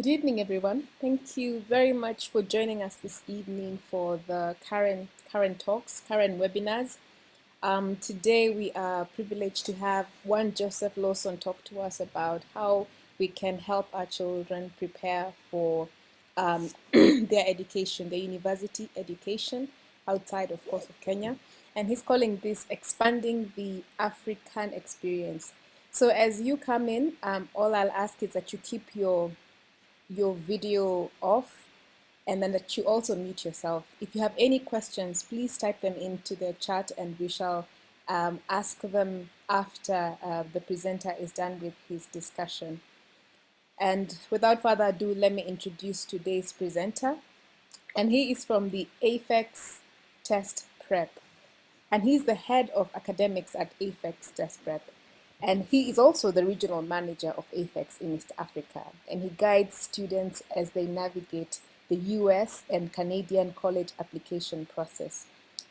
Good evening, everyone. Thank you very much for joining us this evening for the Karen Talks, Karen webinars. Today we are privileged to have one Joseph Lawson talk to us about how we can help our children prepare for their education, their university education outside, of course, of Kenya. And he's calling this expanding the African experience. So as you come in, all I'll ask is that you keep your video off and then that you also mute yourself. If you have any questions, please type them into the chat and we shall ask them after the presenter is done with his discussion. And without further ado, let me introduce today's presenter. And he is from the AFEX Test Prep. And he's the head of academics at AFEX Test Prep. And he is also the regional manager of AFEX in East Africa. And he guides students as they navigate the US and Canadian college application process.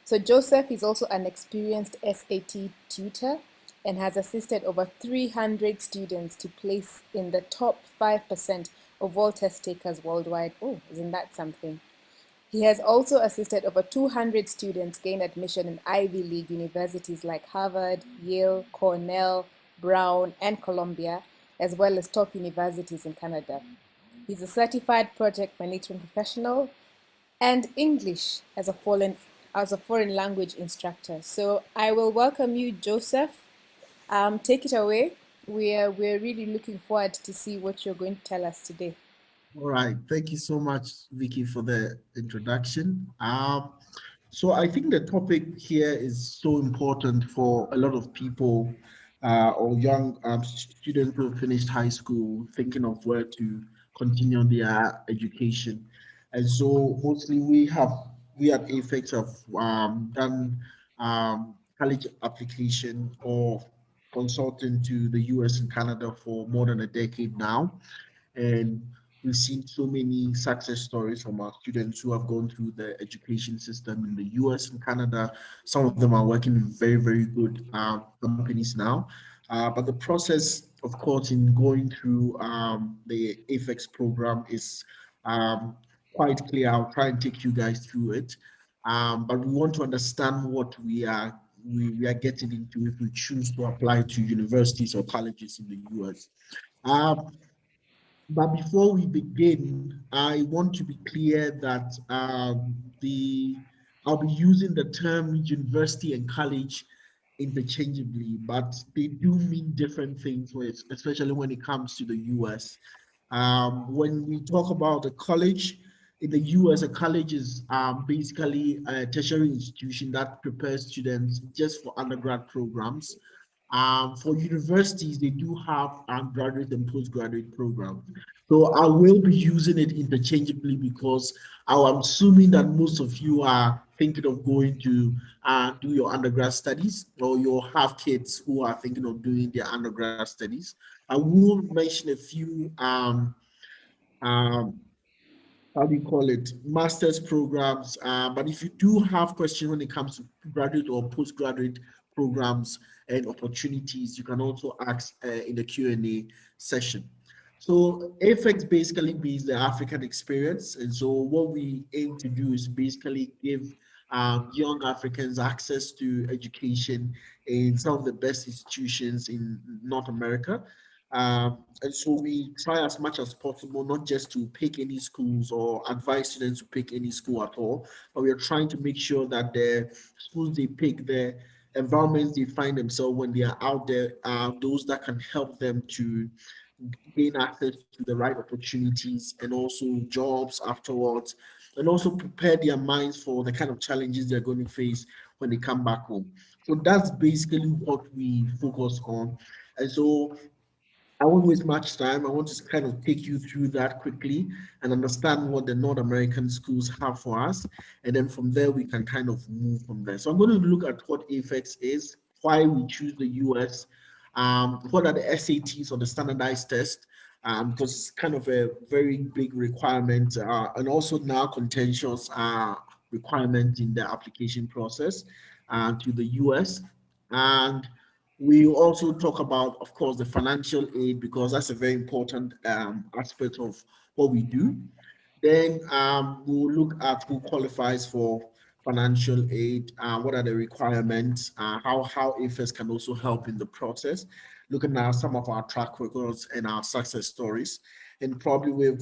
So Joseph is also an experienced SAT tutor and has assisted over 300 students to place in the top 5% of all test takers worldwide. Oh, isn't that something? He has also assisted over 200 students gain admission in Ivy League universities like Harvard, Yale, Cornell, Brown, and Columbia, as well as top universities in Canada. He's a certified project management professional and English as a foreign language instructor. So I will welcome you, Joseph. Take it away. We're really looking forward to see what you're going to tell us today. All right. Thank you so much, Vicky, for the introduction. So I think the topic here is so important for a lot of people or young students who have finished high school thinking of where to continue their education. And so mostly we at AFEX have done college application or consulting to the US and Canada for more than a decade now. And we've seen so many success stories from our students who have gone through the education system in the US and Canada. Some of them are working in very, very good companies now. But the process, of course, in going through the AFEX program is quite clear. I'll try and take you guys through it. But we want to understand what we are getting into if we choose to apply to universities or colleges in the US. Um, but before we begin, I want to be clear that I'll be using the term university and college interchangeably, but they do mean different things, especially when it comes to the US. When we talk about a college, in the US, a college is basically a tertiary institution that prepares students just for undergrad programs. For universities, they do have graduate and postgraduate programs. So I will be using it interchangeably because I'm assuming that most of you are thinking of going to do your undergrad studies, or you have kids who are thinking of doing their undergrad studies. I will mention a few um, how do you call it, master's programs. But if you do have questions when it comes to graduate or postgraduate programs and opportunities, you can also ask in the Q&A session. So AFEX basically means the African experience. And so what we aim to do is basically give young Africans access to education in some of the best institutions in North America. And so we try as much as possible not just to pick any schools or advise students to pick any school at all, but we are trying to make sure that the schools they pick, the environments they find themselves when they are out there, are those that can help them to gain access to the right opportunities and also jobs afterwards, and also prepare their minds for the kind of challenges they're going to face when they come back home. So that's basically what we focus on. And so I won't waste much time. I want to kind of take you through that quickly and understand what the North American schools have for us. And then from there, we can kind of move from there. So I'm going to look at what AFEX is, why we choose the US, what are the SATs or the standardized test, because it's kind of a very big requirement and also now contentious requirement in the application process to the US. And We also talk about, of course, the financial aid because that's a very important aspect of what we do. Then we'll look at who qualifies for financial aid, what are the requirements, how AFES can also help in the process, looking at some of our track records and our success stories. And probably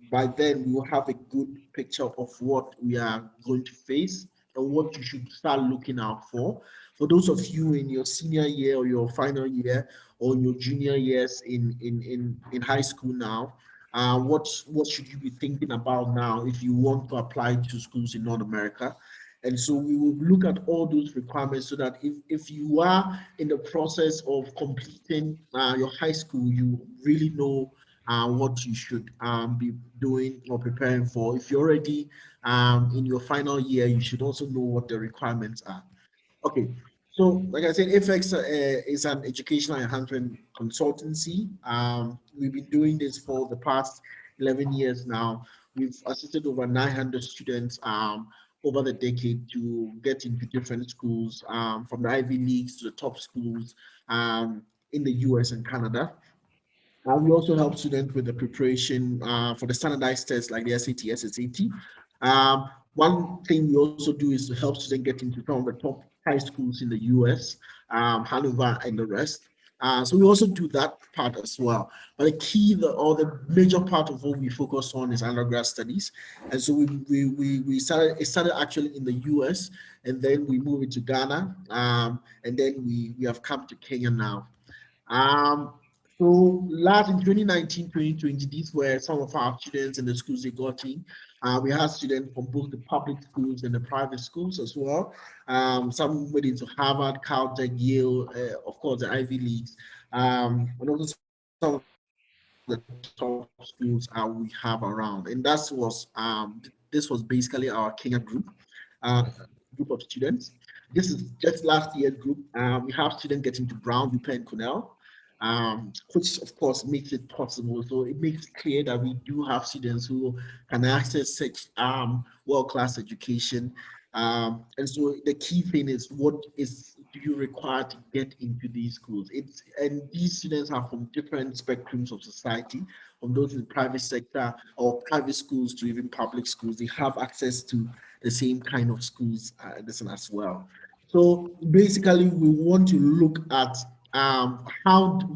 by then we will have a good picture of what we are going to face and what you should start looking out for. For those of you in your senior year or your final year or your junior years in high school now, what should you be thinking about now if you want to apply to schools in North America? And so we will look at all those requirements so that if you are in the process of completing your high school, you really know what you should be doing or preparing for. If you're already in your final year, you should also know what the requirements are. Okay, so like I said, AFEX is an educational enhancement consultancy. We've been doing this for the past 11 years now. We've assisted over 900 students over the decade to get into different schools, from the Ivy Leagues to the top schools in the US and Canada. We also help students with the preparation for the standardized tests like the SAT, SSAT. One thing we also do is to help students get into some of the top high schools in the US, Hanover, and the rest. So we also do that part as well. But or the major part of what we focus on is undergrad studies. And so it started actually in the US, and then we moved it to Ghana, and then we have come to Kenya now. Um, so last in 2019, 2020, these were some of our students in the schools they got in. We had students from both the public schools and the private schools as well. Some went into Harvard, Caltech, Yale, of course, the Ivy Leagues, and also some of the top schools we have around. And this was basically our Kenya group of students. This is just last year's group. We have students getting to Brown, UPenn, Cornell, which of course makes it possible. So it makes clear that we do have students who can access such world-class education. And so the key thing is, what do you require to get into these schools? And these students are from different spectrums of society, from those in the private sector or private schools to even public schools. They have access to the same kind of schools as well. So basically, we want to look at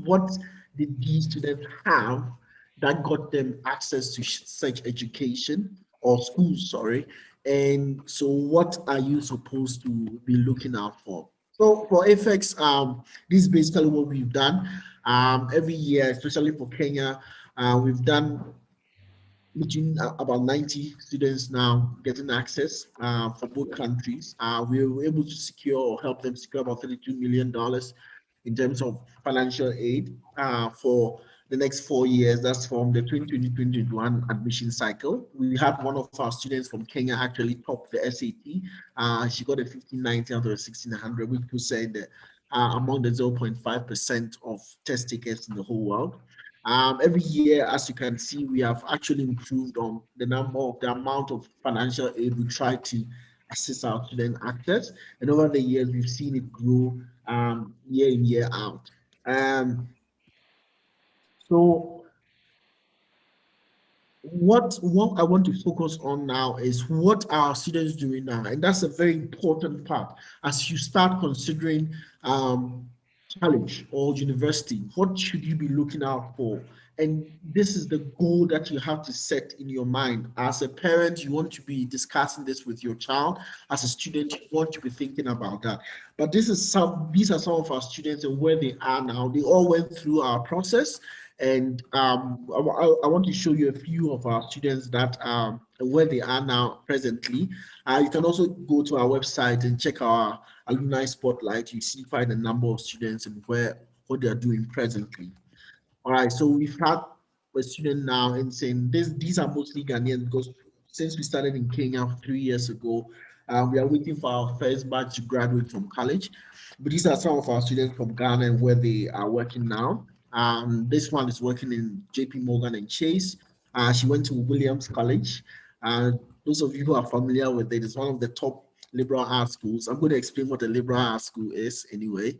what did these students have that got them access to such education or schools, sorry. And so what are you supposed to be looking out for? So for AFEX, this is basically what we've done. Every year, especially for Kenya, we've done between about 90 students now getting access for both countries. We were able to secure or help them secure about $32 million in terms of financial aid for the next 4 years. That's from the 2020-2021 admission cycle. We had one of our students from Kenya actually top the SAT. She got a 1590 out of a 1600, which was said among the 0.5% of test takers in the whole world. Every year, as you can see, we have actually improved on the amount of financial aid we try to assist our student access. And over the years, we've seen it grow year in, year out. So what I want to focus on now is what are students doing now, and that's a very important part as you start considering college or university. What should you be looking out for? And this is the goal that you have to set in your mind. As a parent, you want to be discussing this with your child. As a student, you want to be thinking about that. But these are some of our students and where they are now. They all went through our process, and I want to show you a few of our students that where they are now presently. You can also go to our website and check our Alumni Spotlight. You see quite a number of students and what they are doing presently. All right, so we've had a student now and saying these are mostly Ghanaians because since we started in Kenya 3 years ago, we are waiting for our first batch to graduate from college. But these are some of our students from Ghana and where they are working now. This one is working in JP Morgan and Chase. She went to Williams College. Those of you who are familiar with it, it's one of the top liberal arts schools. I'm going to explain what a liberal arts school is anyway.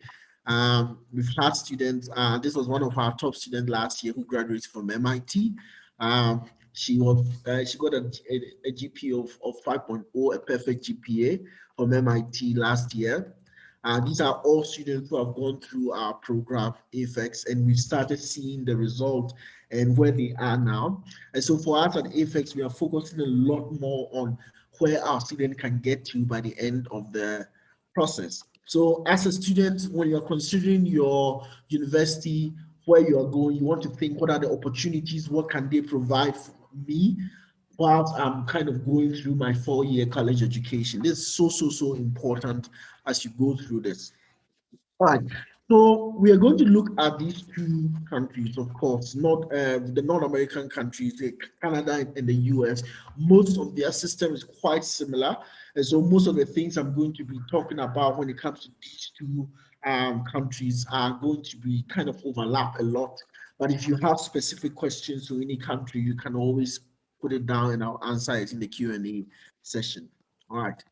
We've had students, this was one of our top students last year who graduated from MIT. Um, she got a GPA of 5.0, a perfect GPA from MIT last year. These are all students who have gone through our program, AFEX, and we've started seeing the result and where they are now. And so for us at AFEX, we are focusing a lot more on where our student can get to by the end of the process. So as a student, when you're considering your university, where you are going, you want to think, what are the opportunities? What can they provide for me whilst I'm kind of going through my 4 year college education? This is so important as you go through this. Right. So we are going to look at these two countries, of course, not the non-American countries, Canada and the US. Most of their system is quite similar, and so most of the things I'm going to be talking about when it comes to these two countries are going to be kind of overlap a lot. But if you have specific questions to any country, you can always put it down, and I'll answer it in the Q&A session. All right.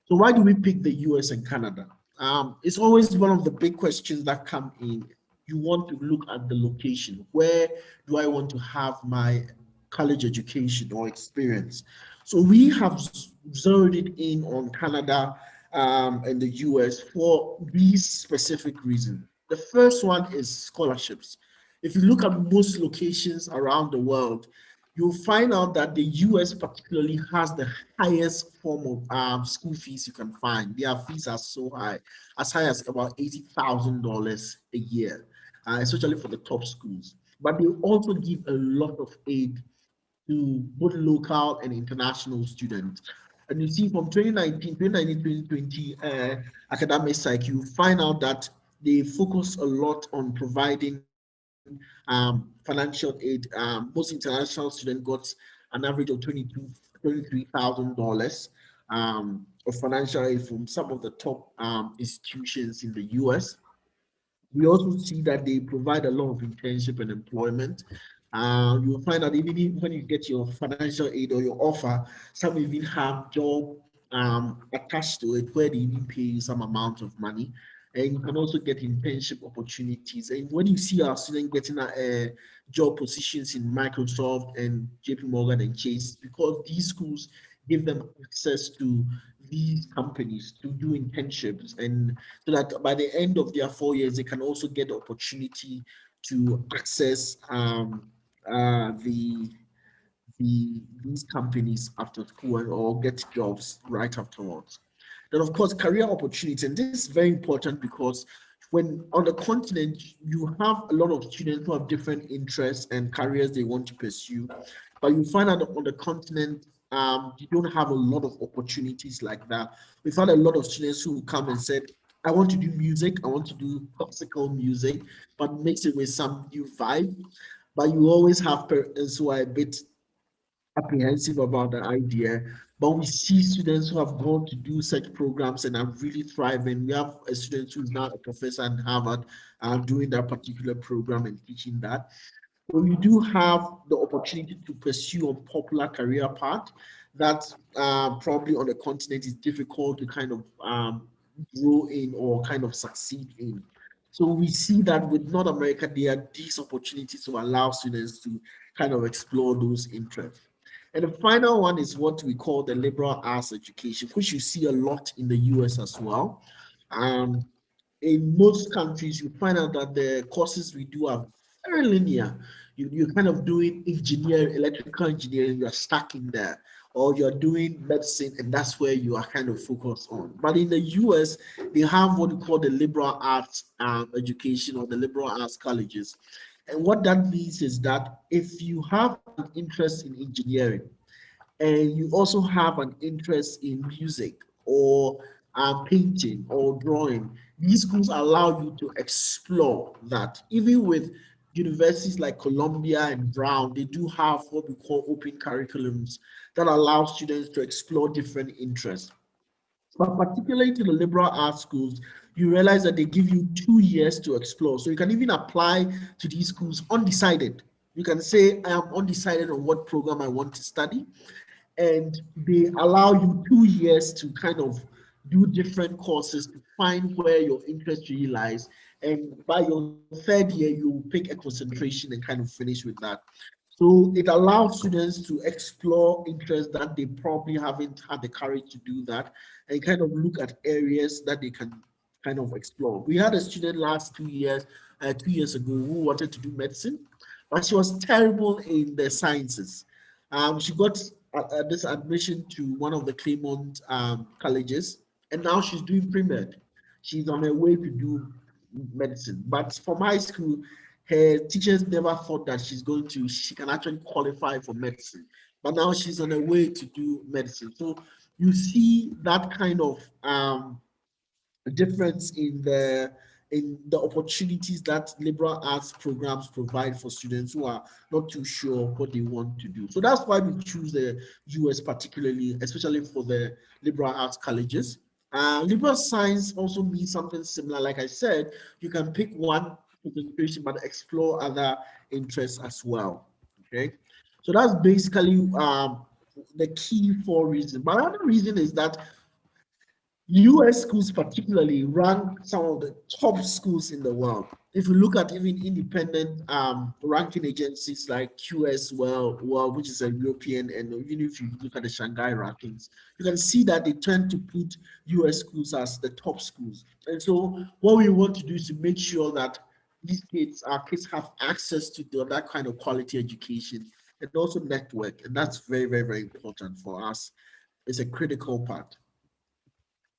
So why do we pick the US and Canada? It's always one of the big questions that come in. You want to look at the location. Where do I want to have my college education or experience? So we have zeroed it in on Canada and the US for these specific reasons. The first one is scholarships. If you look at most locations around the world, you'll find out that the US particularly has the highest form of school fees you can find. Their fees are so high, as high as about $80,000 a year, especially for the top schools. But they also give a lot of aid to both local and international students. And you see from 2020 academic cycle, you find out that they focus a lot on providing financial aid. Most international students got an average of $23,000 of financial aid from some of the top institutions in the US. We also see that they provide a lot of internship and employment. You'll find that even when you get your financial aid or your offer, some even have job attached to it where they even pay you some amount of money. And you can also get internship opportunities. And when you see our students getting job positions in Microsoft and JP Morgan and Chase, because these schools give them access to these companies to do internships, and so that by the end of their 4 years, they can also get the opportunity to access these companies after school or get jobs right afterwards. Then, of course, career opportunity, and this is very important because when on the continent you have a lot of students who have different interests and careers they want to pursue, but you find out that on the continent you don't have a lot of opportunities like that. We've had a lot of students who come and said, I want to do music, I want to do classical music, but mix it with some new vibe. But you always have parents who are a bit apprehensive about the idea. But we see students who have gone to do such programs and are really thriving. We have a student who's now a professor at Harvard doing that particular program and teaching that. So you do have the opportunity to pursue a popular career path that probably on the continent is difficult to kind of grow in or kind of succeed in. So we see that with North America, there are these opportunities to allow students to kind of explore those interests. And the final one is what we call the liberal arts education, which you see a lot in the US as well. Um, in most countries, you find out that the courses we do are very linear. You're kind of doing engineering, electrical engineering, you're stuck in there, or you're doing medicine, and that's where you are kind of focused on. But in the US, they have what we call the liberal arts education or the liberal arts colleges. And what that means is that if you have an interest in engineering, and you also have an interest in music or painting or drawing, these schools allow you to explore that. Even with universities like Columbia and Brown, they do have what we call open curriculums that allow students to explore different interests. But particularly to the liberal arts schools, you realize that they give you 2 years to explore. So you can even apply to these schools undecided. You can say, I am undecided on what program I want to study, and they allow you 2 years to kind of do different courses to find where your interest really lies. And by your third year, you pick a concentration and kind of finish with that. So it allows students to explore interests that they probably haven't had the courage to do that, and kind of look at areas that they can kind of explore. We had a student last 2 years, 2 years ago, who wanted to do medicine, but she was terrible in the sciences. She got this admission to one of the Claymont colleges, and now she's doing pre-med. She's on her way to do medicine. But from high school, her teachers never thought that she can actually qualify for medicine. But now she's on her way to do medicine. So you see that kind of difference in the opportunities that liberal arts programs provide for students who are not too sure what they want to do. So that's why we choose the US particularly, especially for the liberal arts colleges. Liberal science also means something similar. Like I said, you can pick one concentration but explore other interests as well. Okay, so that's basically the key four reasons. But another reason is that US schools particularly rank some of the top schools in the world. If you look at even independent ranking agencies like Kcse, which is a European, and even if you look at the Shanghai rankings, you can see that they tend to put US schools as the top schools. And so what we want to do is to make sure that our kids have access to that kind of quality education and also network. And that's very, very, very important for us. It's a critical part.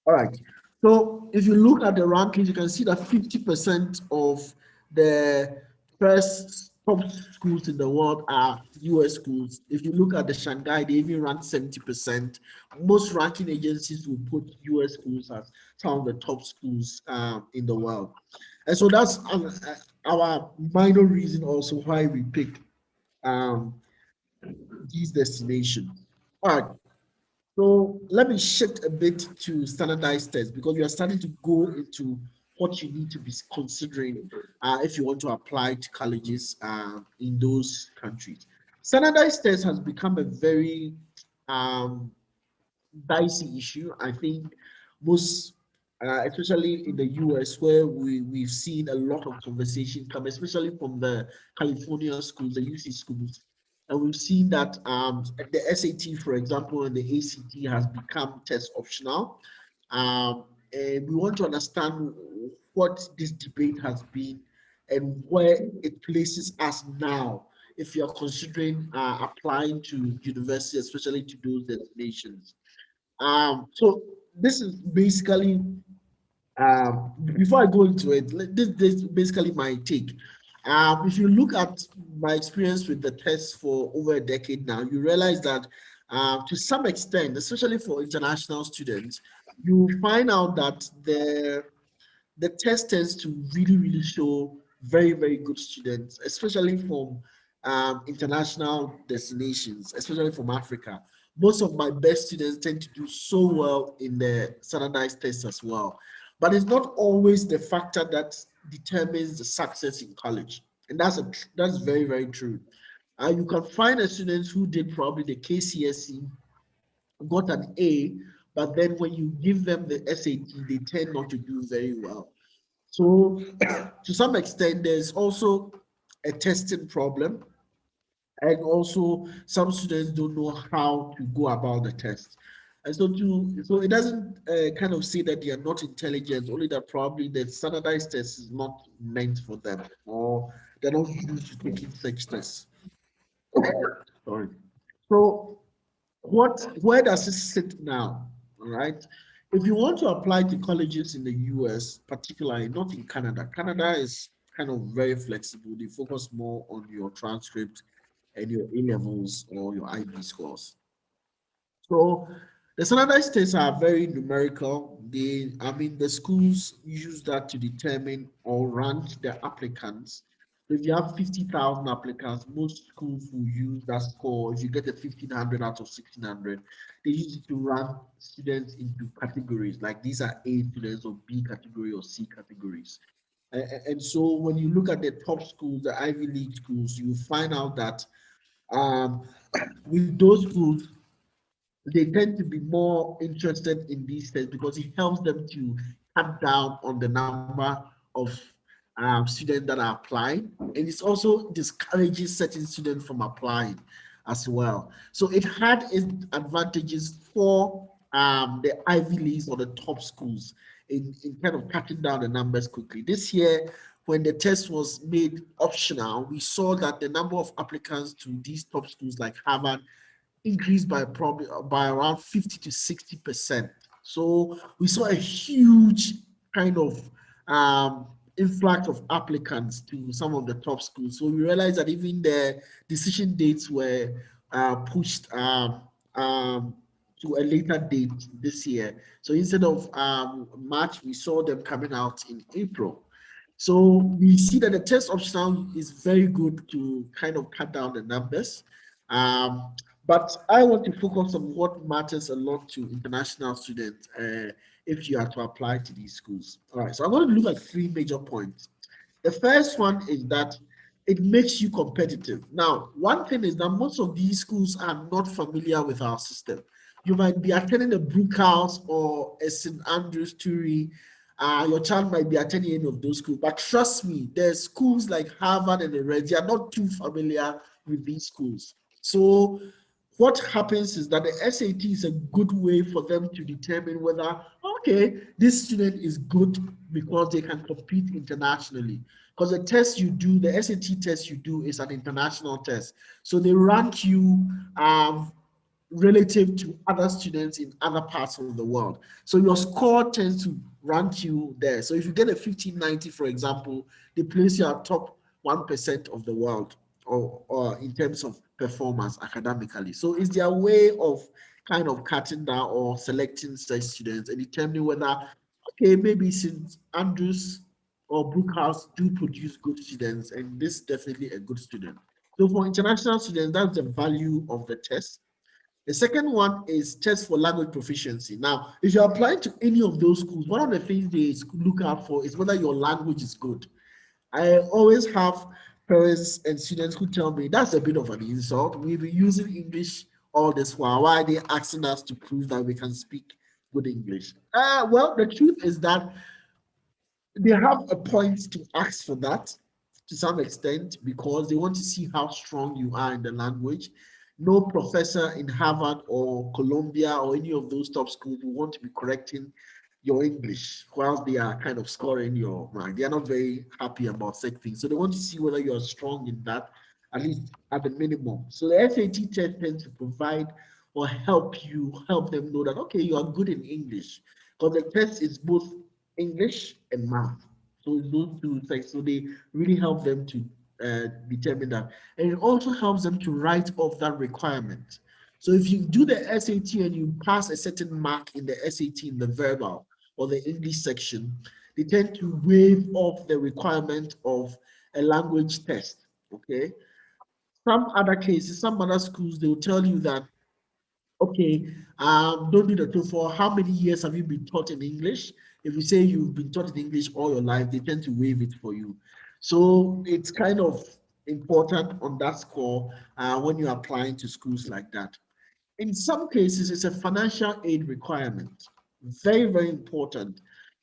All right. So if you look at the rankings, you can see that 50% of the first top schools in the world are US schools. If you look at the Shanghai, they even rank 70%. Most ranking agencies will put US schools as some of the top schools in the world. And so that's our minor reason also why we picked um, these destinations. All right. So let me shift a bit to standardized tests because we are starting to go into what you need to be considering if you want to apply to colleges in those countries. Standardized tests has become a very um, dicey issue. I think most, especially in the US, where we've seen a lot of conversation come, especially from the California schools, the UC schools. And we've seen that the SAT, for example, and the ACT has become test optional. Um, and we want to understand what this debate has been and where it places us now if you are considering applying to university, especially to those destinations. So this is basically before I go into it, this is basically my take. If you look at my experience with the test for over a decade now, you realize that to some extent, especially for international students, you find out that the test tends to really, really show very, very good students, especially from international destinations, especially from Africa. Most of my best students tend to do so well in the standardized tests as well. But it's not always the factor that determines the success in college. And that's very, very true. You can find a student who did probably the KCSE, got an A, but then when you give them the SAT, they tend not to do very well. So to some extent, there's also a testing problem, and also some students don't know how to go about the test. And so it doesn't kind of say that they are not intelligent, only that probably the standardized test is not meant for them, or they're not used to taking such tests. Sorry. So where does it sit now? All right. If you want to apply to colleges in the US, particularly not in Canada, Canada is kind of very flexible. They focus more on your transcript and your A levels or your IB scores. So the standardized tests are very numerical. The schools use that to determine or rank their applicants. So if you have 50,000 applicants, most schools will use that score. If you get a 1,500 out of 1,600, they use it to rank students into categories. Like these are A students or B category or C categories. And so when you look at the top schools, the Ivy League schools, you find out that um, with those schools, they tend to be more interested in these tests because it helps them to cut down on the number of students that are applying, and it's also discourages certain students from applying as well. So it had its advantages for the Ivy Leagues or the top schools in kind of cutting down the numbers quickly. This year, when the test was made optional, we saw that the number of applicants to these top schools like Harvard increased by probably by around 50 to 60%. So we saw a huge kind of influx of applicants to some of the top schools. So we realized that even the decision dates were pushed to a later date this year. So instead of March, we saw them coming out in April. So we see that the test optional is very good to kind of cut down the numbers. Um, but I want to focus on what matters a lot to international students if you are to apply to these schools. All right, so I'm going to look at three major points. The first one is that it makes you competitive. Now, one thing is that most of these schools are not familiar with our system. You might be attending a Brookhouse or a St. Andrews Turi. Your child might be attending any of those schools, but trust me, there's schools like Harvard and the rest. They are not too familiar with these schools. So what happens is that the SAT is a good way for them to determine whether, okay, this student is good because they can compete internationally. Because the test you do, the SAT test you do is an international test. So they rank you relative to other students in other parts of the world. So your score tends to rank you there. So if you get a 1590, for example, they place you at top 1% of the world or in terms of performance academically. So it's their way of kind of cutting down or selecting such students and determining whether, okay, maybe St. Andrews or Brookhouse do produce good students, and this is definitely a good student. So for international students, that's the value of the test. The second one is test for language proficiency. Now, if you're applying to any of those schools, one of the things they look out for is whether your language is good. I always have parents and students who tell me that's a bit of an insult. We've been using English all this while. Why are they asking us to prove that we can speak good English? Well, the truth is that they have a point to ask for that to some extent because they want to see how strong you are in the language. No professor in Harvard or Columbia or any of those top schools will want to be correcting your English whilst they are kind of scoring your mark. They are not very happy about such things. So they want to see whether you are strong in that, at least at the minimum. So the SAT test tends to provide or help them know that, okay, you are good in English. Because the test is both English and math. So it's those two things. So they really help them to determine that. And it also helps them to write off that requirement. So if you do the SAT and you pass a certain mark in the SAT in the verbal or the English section, they tend to waive off the requirement of a language test. Okay. Some other cases, some other schools, they will tell you that, okay, don't do the TOEFL. How many years have you been taught in English? If you say you've been taught in English all your life, they tend to waive it for you. So it's kind of important on that score when you're applying to schools like that. In some cases, it's a financial aid requirement. Very, very important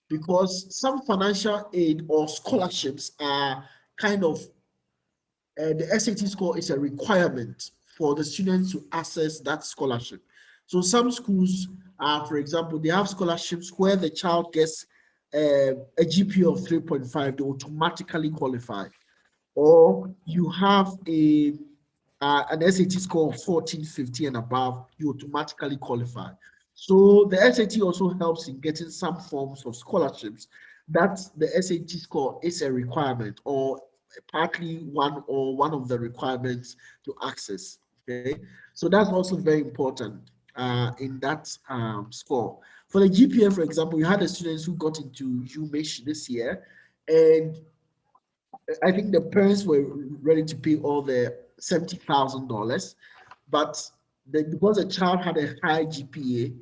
because some financial aid or scholarships are kind of the SAT score is a requirement for the students to access that scholarship. So some schools, for example, they have scholarships where the child gets a GPA of 3.5, they automatically qualify. Or you have an SAT score of 14, 15 and above, you automatically qualify. So the SAT also helps in getting some forms of scholarships that the SAT score is a requirement or partly one of the requirements to access. Okay, so that's also very important in that score. For the GPA, for example, you had the students who got into UMich this year, and I think the parents were ready to pay all the $70,000, but because the child had a high GPA,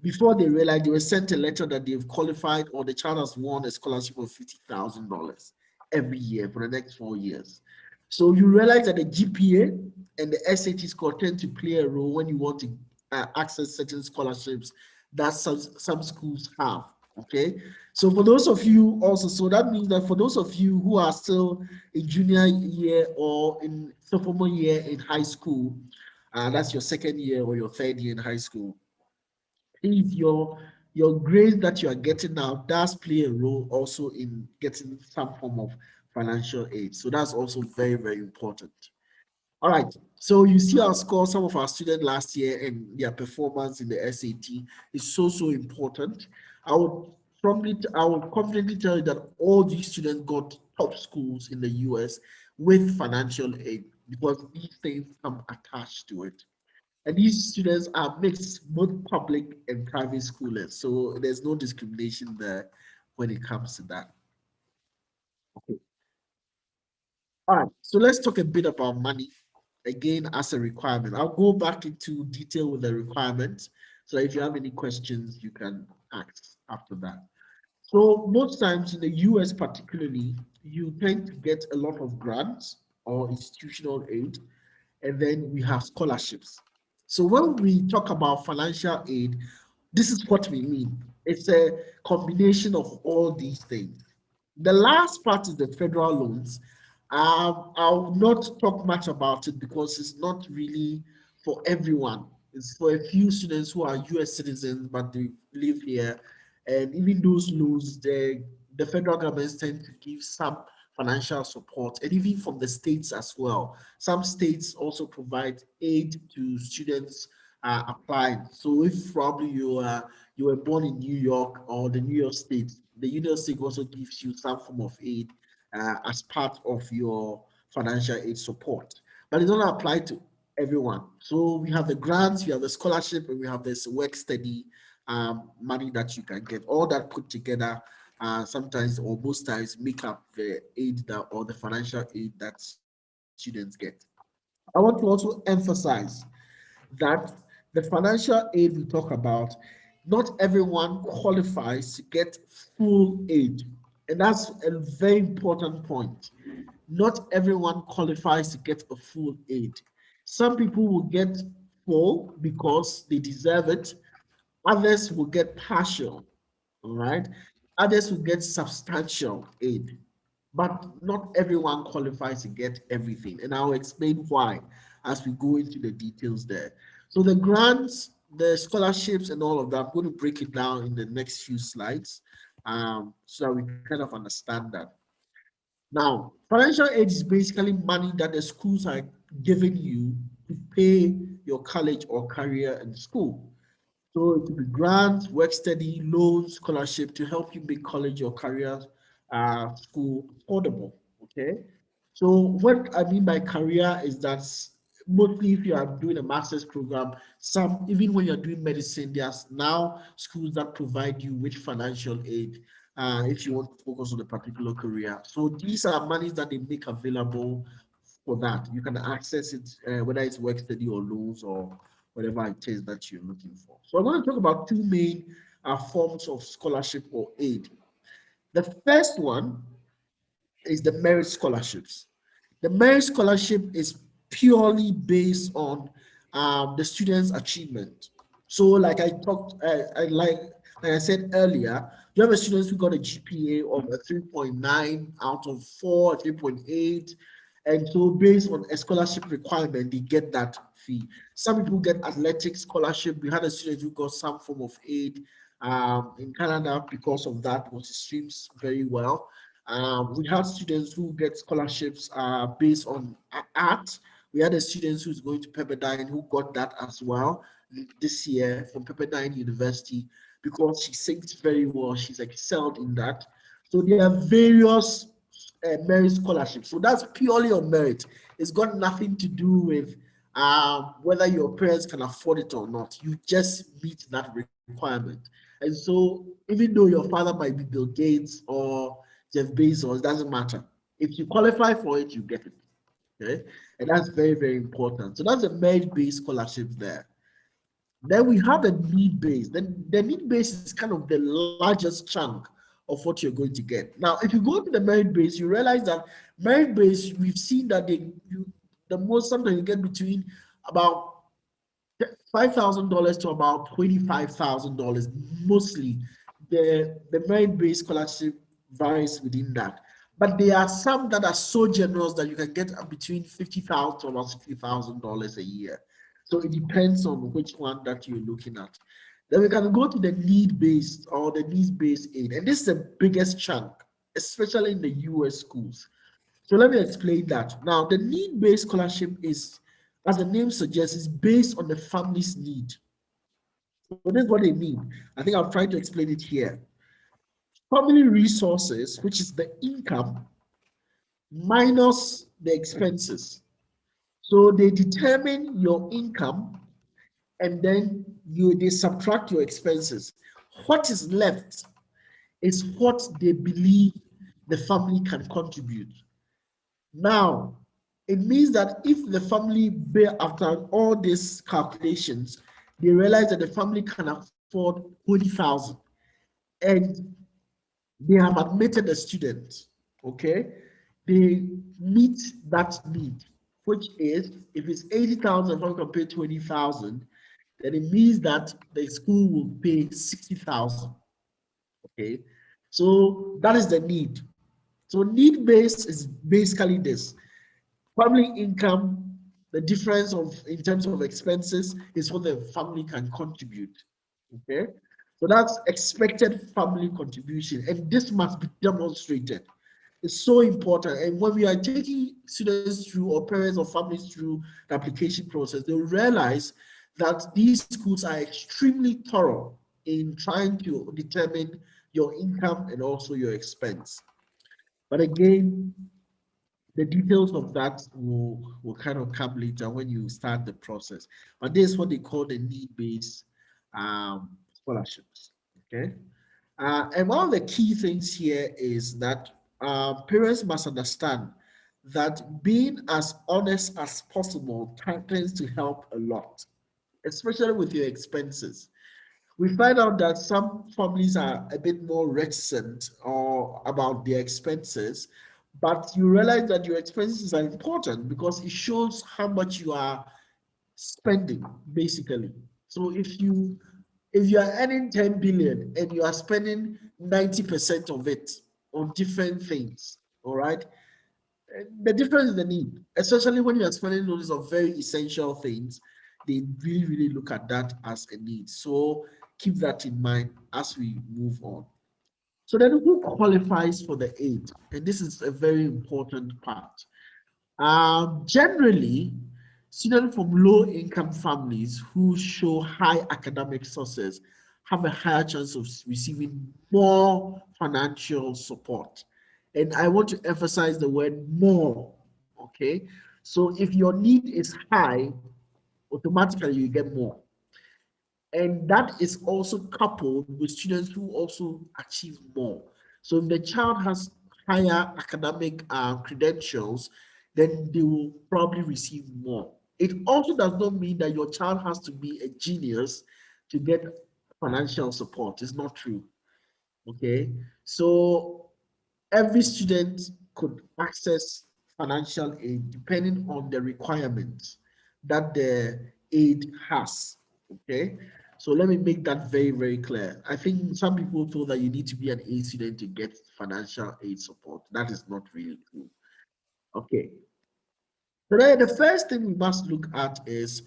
before they realized, they were sent a letter that they've qualified or the child has won a scholarship of $50,000 every year for the next 4 years. So you realize that the GPA and the SAT score tend to play a role when you want to access certain scholarships that some schools have. Okay, so for those of you also, so that means that for those of you who are still in junior year or in sophomore year in high school, that's your second year or your third year in high school, if your grades that you are getting now does play a role also in getting some form of financial aid. So that's also very, very important. All right. So you see our score, some of our students last year and their performance in the SAT is so, so important. I would confidently tell you that all these students got top schools in the US with financial aid because these things come attached to it. And these students are mixed, both public and private schoolers. So there's no discrimination there when it comes to that. Okay. All right. So let's talk a bit about money again as a requirement. I'll go back into detail with the requirements. So if you have any questions, you can ask after that. So most times in the US particularly, you tend to get a lot of grants or institutional aid, and then we have scholarships. So when we talk about financial aid, this is what we mean. It's a combination of all these things. The last part is the federal loans. I'll not talk much about it because it's not really for everyone. It's for a few students who are US citizens, but they live here. And even those loans, the federal governments tend to give some financial support, and even from the states as well. Some states also provide aid to students applying. So if probably you were born in New York or the New York State, the Union State also gives you some form of aid as part of your financial aid support. But it doesn't apply to everyone. So we have the grants, we have the scholarship, and we have this work study money that you can get. All that put together, sometimes or most times, make up the aid that or the financial aid that students get. I want to also emphasize that the financial aid we talk about, not everyone qualifies to get full aid. And that's a very important point. Not everyone qualifies to get a full aid. Some people will get full because they deserve it, others will get partial, all right? Others will get substantial aid, but not everyone qualifies to get everything. And I'll explain why as we go into the details there. So the grants, the scholarships, and all of that, I'm going to break it down in the next few slides so that we kind of understand that. Now, financial aid is basically money that the schools are giving you to pay your college or career in school. So it could be grants, work study, loans, scholarship to help you make college or career school affordable. Okay. So what I mean by career is that mostly if you are doing a master's program, some even when you're doing medicine, there's now schools that provide you with financial aid if you want to focus on a particular career. So these are monies that they make available for that. You can access it whether it's work study or loans or whatever it is that you're looking for. So I'm going to talk about two main forms of scholarship or aid. The first one is the merit scholarships. The merit scholarship is purely based on the student's achievement. So, like I talked, like I said earlier, you have a student who got a GPA of a 3.9 out of 4, 3.8. And so, based on a scholarship requirement, they get that fee. Some people get athletic scholarship. We had a student who got some form of aid in Canada because of that, was streams very well. We have students who get scholarships based on art. We had a student who's going to Pepperdine who got that as well this year from Pepperdine University because she sings very well. She's excelled in that. So there are various merit scholarships. So that's purely on merit. It's got nothing to do with whether your parents can afford it or not. You just meet that requirement. And so even though your father might be Bill Gates or Jeff Bezos, it doesn't matter. If you qualify for it, you get it. Okay. And that's very, very important. So that's a merit-based scholarship there. Then we have the need-based. Then the need-based is kind of the largest chunk of what you're going to get. Now, if you go to the merit-based, you realize that merit-based, we've seen that the most sometimes you get between about $5,000 to about $25,000 mostly. The merit-based scholarship varies within that. But there are some that are so generous that you can get between $50,000 to about $60,000 a year. So it depends on which one that you're looking at. Then we can go to the need-based or the needs-based aid. And this is the biggest chunk, especially in the US schools. So let me explain that. Now, the need-based scholarship is, as the name suggests, is based on the family's need. So this is what they mean. I think I'll try to explain it here. Family resources, which is the income minus the expenses. So they determine your income and then they subtract your expenses. What is left is what they believe the family can contribute. Now, it means that if the family, after all these calculations, they realize that the family can afford 20,000 and they have admitted a student, okay, they meet that need, which is if it's 80,000, if I can pay 20,000, then it means that the school will pay 60,000, okay? So that is the need. So need based is basically this. Family income, the difference of in terms of expenses is what the family can contribute. Okay, so that's expected family contribution, and this must be demonstrated. It's so important. And when we are taking students through or parents or families through the application process, they'll realize that these schools are extremely thorough in trying to determine your income and also your expense. But again, the details of that will kind of come later when you start the process. But this is what they call the need-based scholarships. Okay. And one of the key things here is that parents must understand that being as honest as possible tends to help a lot, especially with your expenses. We find out that some families are a bit more reticent or about their expenses, but you realize that your expenses are important because it shows how much you are spending, basically. So if you are earning 10 billion and you are spending 90% of it on different things, all right, the difference is the need, especially when you are spending those of very essential things. They really, really look at that as a need. So keep that in mind as we move on. So then who qualifies for the aid? And this is a very important part. Generally, students from low-income families who show high academic success have a higher chance of receiving more financial support. And I want to emphasize the word more, okay? So if your need is high, automatically you get more. And that is also coupled with students who also achieve more. So if the child has higher academic credentials, then they will probably receive more. It also does not mean that your child has to be a genius to get financial support. It's not true. Okay. So every student could access financial aid depending on the requirements that the aid has. Okay, so let me make that very, very clear. I think some people feel that you need to be an A student to get financial aid support. That is not really true. Okay, so then the first thing we must look at is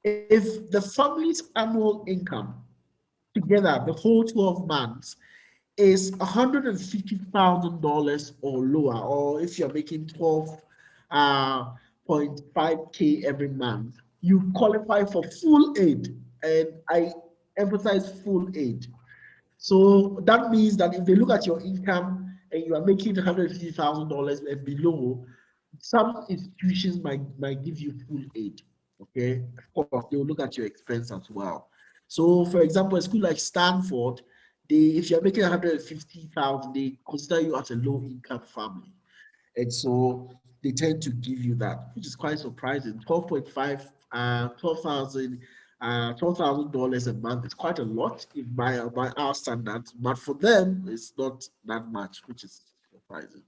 if the family's annual income together, the whole 12 months, is $150,000 or lower, or if you're making 12.5K every month, you qualify for full aid. And I emphasize full aid. So that means that if they look at your income and you are making $150,000 and below, some institutions might give you full aid. Okay, of course, they will look at your expense as well. So, for example, a school like Stanford, if you're making 150,000, they consider you as a low income family. And so they tend to give you that, which is quite surprising. 12.5, 12,000, $12,000 a month is quite a lot in by our standards, but for them, it's not that much, which is surprising.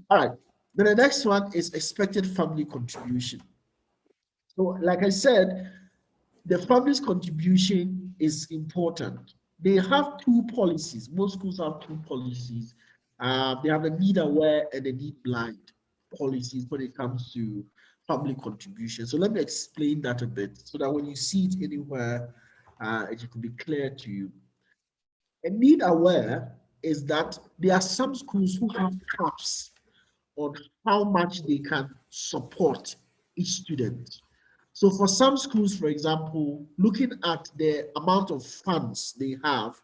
All right. Then the next one is expected family contribution. So, like I said, The family's contribution is important. They have two policies. Most schools have two policies. They have the need aware and the need blind policies when it comes to family contribution. So let me explain that a bit so that when you see it anywhere, it will be clear to you. A need aware is that there are some schools who have caps on how much they can support each student. So for some schools, for example, looking at the amount of funds they have,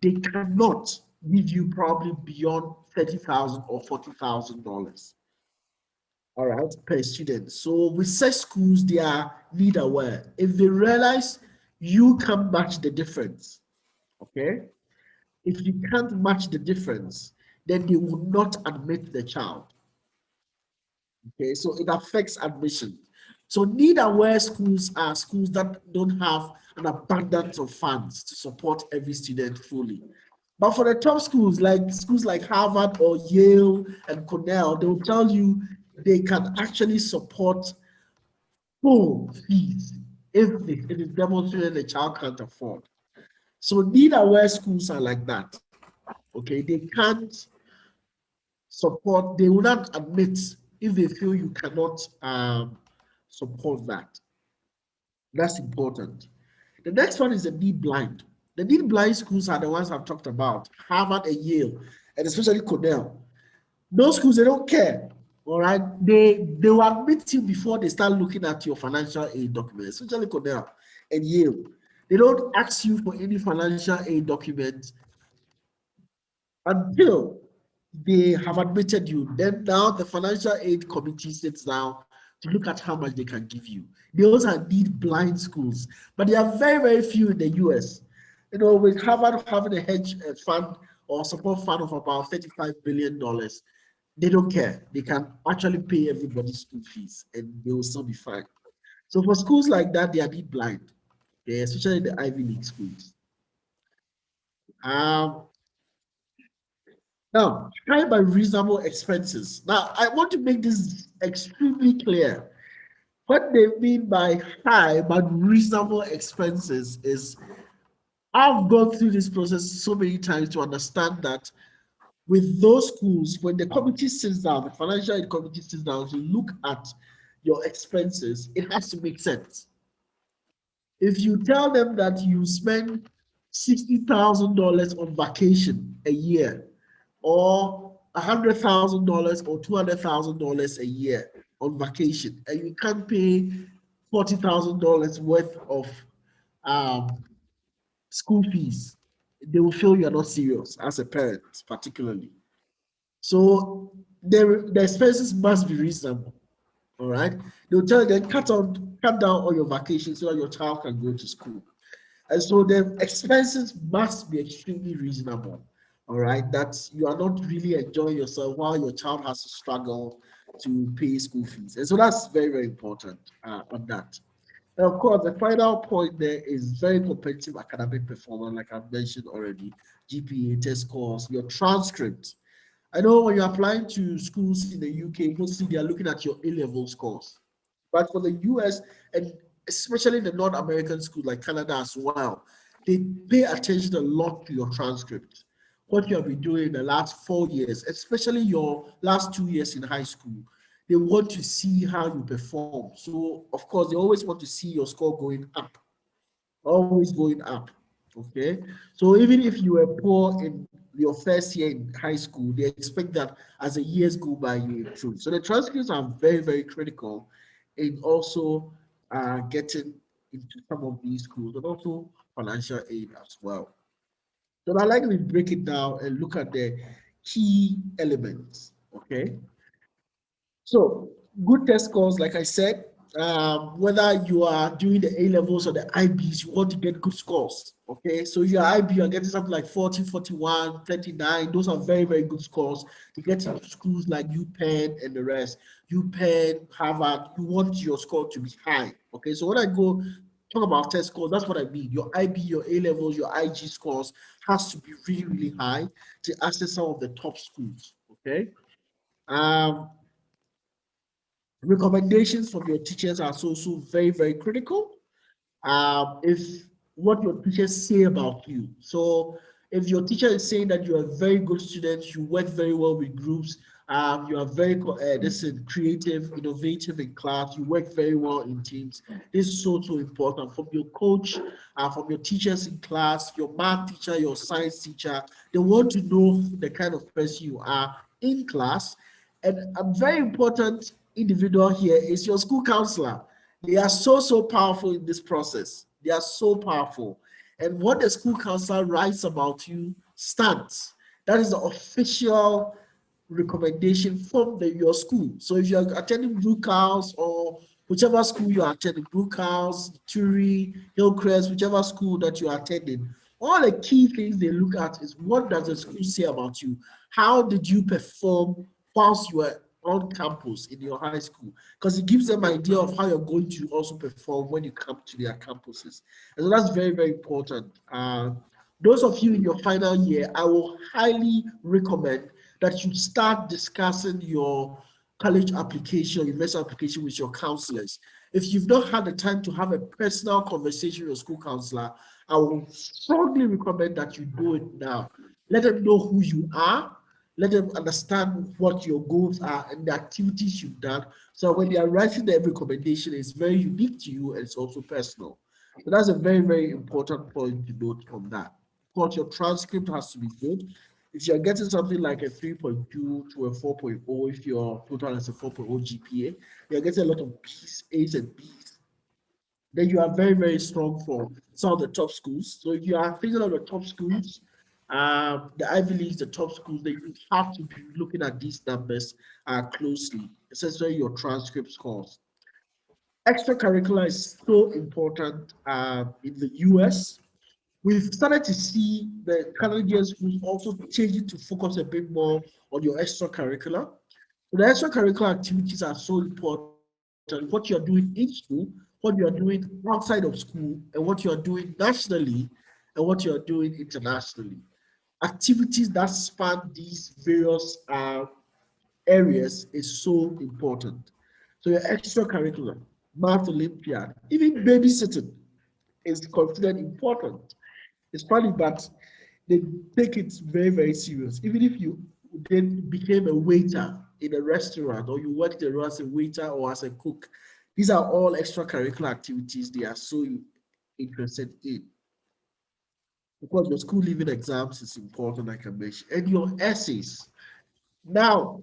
they cannot give you probably beyond 30,000 or $40,000. All right, per student. So with such schools, they are need aware. If they realize you can match the difference, okay? If you can't match the difference, then they will not admit the child. Okay, so it affects admission. So need-aware schools are schools that don't have an abundance of funds to support every student fully. But for the top schools like Harvard or Yale and Cornell, they will tell you they can actually support full fees if it is demonstrated the child can't afford. So need-aware schools are like that. Okay, they can't support, they will not admit if they feel you cannot support that. That's important. The next one is the need blind. The need blind schools are the ones I've talked about, Harvard and Yale, and especially Cornell. Those schools, they don't care. All right. They will admit you before they start looking at your financial aid documents, especially Cornell and Yale. They don't ask you for any financial aid documents until they have admitted you. Then now the financial aid committee sits down to look at how much they can give you. They also need blind schools, but they are very, very few in the US. You know, with Harvard having a hedge fund or support fund of about $35 billion, they don't care. They can actually pay everybody's school fees and they will still be fine. So for schools like that, they are need blind, okay, especially the Ivy League schools. Um, Now, high by reasonable expenses. Now, I want to make this extremely clear. What they mean by high but reasonable expenses is I've gone through this process so many times to understand that with those schools, when the committee sits down, the financial aid committee sits down to look at your expenses, it has to make sense. If you tell them that you spend $60,000 on vacation a year, or $100,000 or $200,000 a year on vacation, and you can't pay $40,000 worth of um, school fees, they will feel you are not serious as a parent, particularly. So the expenses must be reasonable. All right. They'll tell you then cut down all your vacations so that your child can go to school. And so the expenses must be extremely reasonable. All right, that you are not really enjoying yourself while your child has to struggle to pay school fees. And so that's very, very important on that. And of course, the final point there is very competitive academic performance, like I've mentioned already, GPA, test scores, your transcript. I know when you're applying to schools in the UK, mostly they are looking at your A-level scores. But for the US and especially the North American schools like Canada as well, they pay attention a lot to your transcript. What you have been doing in the last 4 years, especially your last 2 years in high school, they want to see how you perform. So, of course, they always want to see your score going up, always going up. Okay. So even if you were poor in your first year in high school, they expect that as the years go by, you improve. So the transcripts are very, very critical in also getting into some of these schools and also financial aid as well. So I like to break it down and look at the key elements. Okay. So good test scores, like I said, whether you are doing the A levels or the IBs, you want to get good scores. Okay, so your IB, you're getting something like 40, 41, 39. Those are very, very good scores to get into schools like UPenn and the rest. UPenn, Harvard, you want your score to be high. Okay, so when I go talk about test scores, that's what I mean. Your IB, your A levels, your IG scores has to be really, really high to access some of the top schools. Okay. Um, Recommendations from your teachers are so very, very critical. if what your teachers say about you. So if your teacher is saying that you are a very good student, you work very well with groups, you are very this is creative, innovative in class, you work very well in teams. This is so so important from your coach, from your teachers in class, your math teacher, your science teacher. They want to know the kind of person you are in class. And a very important individual here is your school counselor. They are so, so powerful in this process. They are so powerful. And what the school counselor writes about you stands. That is the official recommendation from your school. So if you're attending Brookhouse or whichever school you are attending, Brookhouse, Turi, Hillcrest, whichever school that you are attending, all the key things they look at is what does the school say about you? How did you perform whilst you were on campus in your high school? Because it gives them an idea of how you're going to also perform when you come to their campuses. And so that's very, very important. Those of you in your final year, I will highly recommend that you start discussing your college application, university application with your counselors. If you've not had the time to have a personal conversation with your school counselor, I will strongly recommend that you do it now. Let them know who you are. Let them understand what your goals are and the activities you've done. So when they are writing their recommendation, it's very unique to you and it's also personal. So that's a very, very important point to note from that. Of course, your transcript has to be good. If you're getting something like a 3.2 to a 4.0, if your total is a 4.0 GPA, you're getting a lot of B's, A's, and B's. Then you are very, very strong for some of the top schools. So if you are thinking of the top schools, the Ivy Leagues, the top schools, then you have to be looking at these numbers closely, especially your transcript scores. Extracurricular is so important in the US. We've started to see the Canadian schools also changing to focus a bit more on your extracurricular. So the extracurricular activities are so important. What you're doing in school, what you're doing outside of school, and what you're doing nationally, and what you're doing internationally. Activities that span these various areas is so important. So your extracurricular, math Olympiad, even babysitting is considered important. It's funny, but they take it very, very serious. Even if you then became a waiter in a restaurant or you worked there as a waiter or as a cook, these are all extracurricular activities they are so interested in. Because your school leaving exams is important, like I mentioned, and your essays. Now,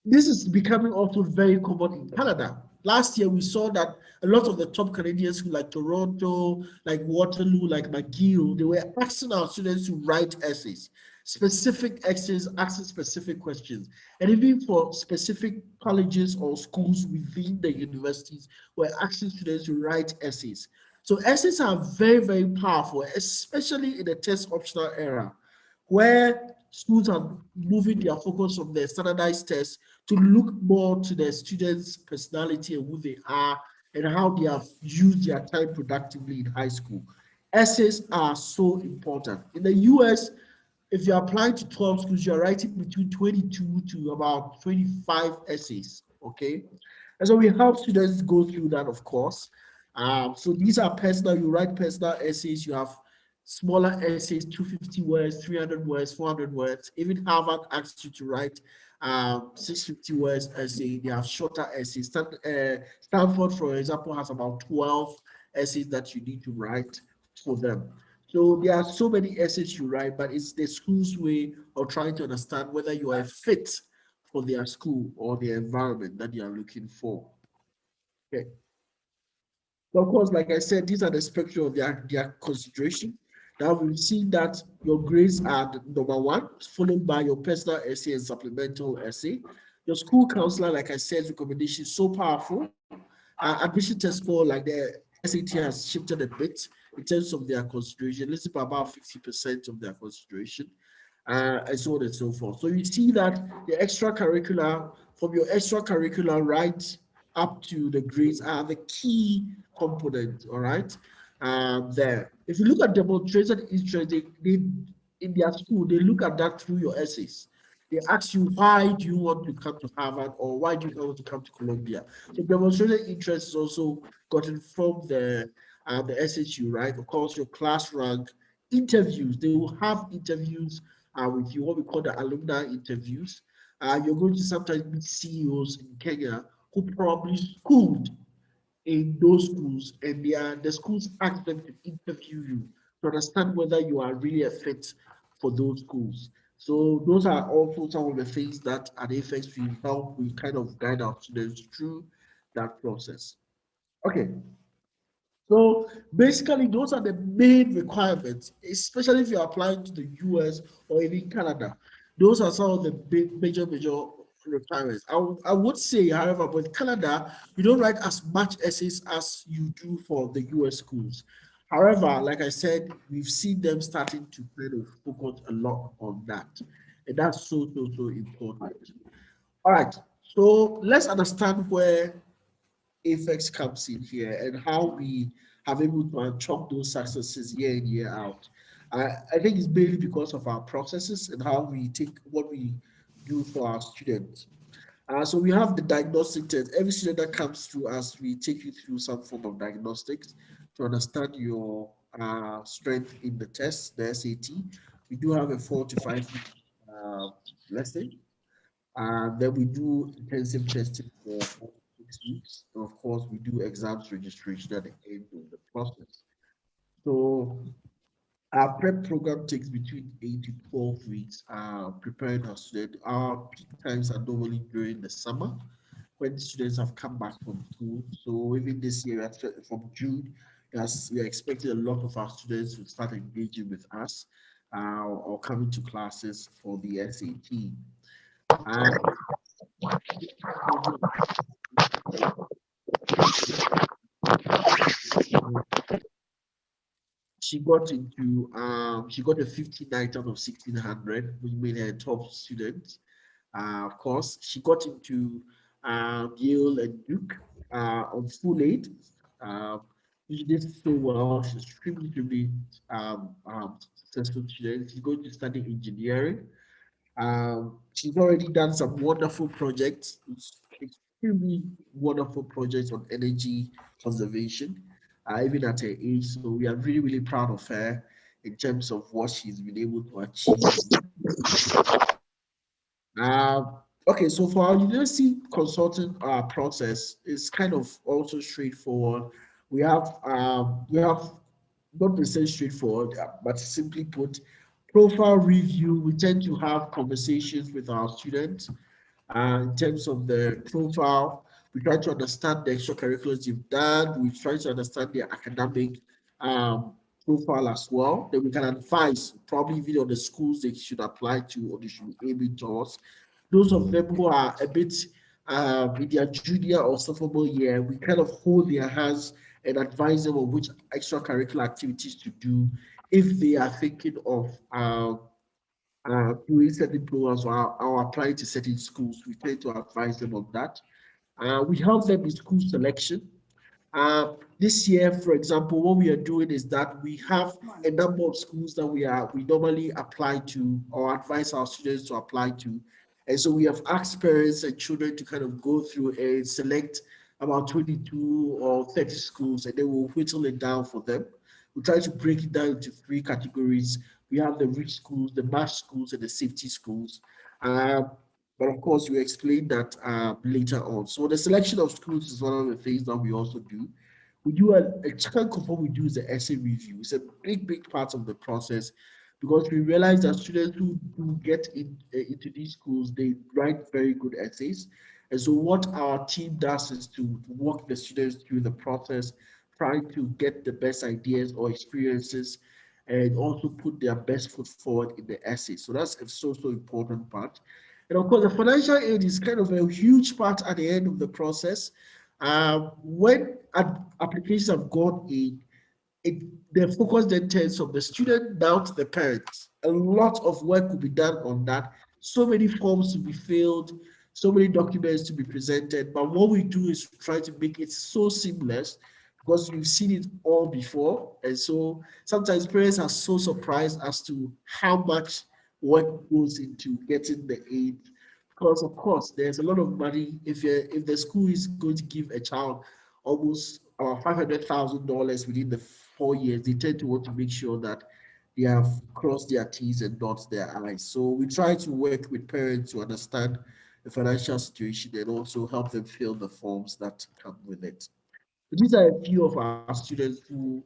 this is becoming also very common in Canada. Last year, we saw that a lot of the top Canadian schools like Toronto, like Waterloo, like McGill, they were asking our students to write essays, specific essays, asking specific questions. And even for specific colleges or schools within the universities, we're asking students to write essays. So essays are very, very powerful, especially in the test optional era, where schools are moving their focus from the standardized tests to look more to the students' personality and who they are and how they have used their time productively in high school. Essays are so important. In the US, if you're applying to 12 schools, you're writing between 22 to about 25 essays. Okay. And so we help students go through that, of course. So these are personal, you write personal essays, you have smaller essays, 250 words, 300 words, 400 words. Even Harvard asks you to write 650 words essay. They have shorter essays. Stanford, for example, has about 12 essays that you need to write for them. So there are so many essays you write, but it's the school's way of trying to understand whether you are a fit for their school or the environment that they are looking for. Okay. So of course, like I said, these are the spectrum of their consideration. Now we've seen that your grades are the number one, followed by your personal essay and supplemental essay. Your school counselor, like I said, recommendation is so powerful. Admission test score, like the SAT has shifted a bit in terms of their consideration. Let's say about 50% of their consideration, and so on and so forth. So you see that the extracurricular, from your extracurricular right up to the grades are the key component, all right? There. If you look at demonstrated interest, they in their school, they look at that through your essays. They ask you, why do you want to come to Harvard or why do you want to come to Columbia? So demonstrated interest is also gotten from the the SHU, right? Of course, your class rank, interviews. They will have interviews with you, what we call the alumni interviews. You're going to sometimes meet CEOs in Kenya who probably schooled in those schools, and the schools ask them to interview you to understand whether you are really a fit for those schools. So those are also some of the things that at AFEX we help, we kind of guide our students through that process. Okay, so basically, those are the main requirements, especially if you're applying to the US or even Canada. Those are some of the big, major requirements. I would say, however, with Canada, you don't write as much essays as you do for the US schools. However, like I said, we've seen them starting to kind of focus a lot on that. And that's so important. All right. So let's understand where AFEX comes in here and how we have able to unchop those successes year in, year out. I think it's mainly because of our processes and how we take what we do for our students. So we have the diagnostic test. Every student that comes through us, we take you through some form of diagnostics to understand your strength in the test, the SAT. We do have a 4 to 5 week uh, lesson, then we do intensive testing for 4 to 6 weeks. And of course, we do exams registration at the end of the process. So our prep program takes between 8 to 12 weeks, preparing our students. Our peak times are normally during the summer when the students have come back from school. So even this year, from June, as we are expecting a lot of our students to start engaging with us or coming to classes for the SAT. Uh, she got a 59 out of 1600, which made her a top student. Of course, she got into Yale and Duke on full aid. Um, she did so well. She's extremely successful student. She's going to study engineering. She's already done some wonderful projects, extremely wonderful projects on energy conservation, even at her age. So we are really proud of her in terms of what she's been able to achieve. Okay, so for our university consulting process, it's kind of also straightforward. We have not necessarily straightforward, but simply put, profile review. We tend to have conversations with our students in terms of the profile. We try to understand the extracurriculars you've done. We try to understand their academic um, profile as well. Then we can advise probably even on the schools they should apply to or they should be aiming towards. Those of them who are a bit in their junior or sophomore year, we kind of hold their hands and advise them on which extracurricular activities to do if they are thinking of doing certain programs or applying to certain schools. We tend to advise them on that. We help them in school selection. This year, for example, what we are doing is that we have a number of schools that we normally apply to or advise our students to apply to. And so we have asked parents and children to kind of go through and select about 22 or 30 schools, and then we'll whittle it down for them. We try to break it down into three categories. We have the rich schools, the mass schools, and the safety schools. Um, but of course, we explain that later on. So the selection of schools is one of the things that we also do. We do a chunk of what we do is the essay review. It's a big part of the process because we realize that students who do get into these schools, they write very good essays. And so what our team does is to walk the students through the process, trying to get the best ideas or experiences and also put their best foot forward in the essay. So that's a so important part. And of course, the financial aid is kind of a huge part at the end of the process. When applications have gone in, it the focus then turns from the student down to the parents. A lot of work will be done on that. So many forms to be filled, so many documents to be presented. But what we do is try to make it so seamless because we've seen it all before. And so sometimes parents are so surprised as to how much work goes into getting the aid. Because of course there's a lot of money if the school is going to give a child almost about $500,000 within the 4 years, they tend to want to make sure that they have crossed their T's and dotted their I's. So we try to work with parents to understand the financial situation and also help them fill the forms that come with it. So these are a few of our students who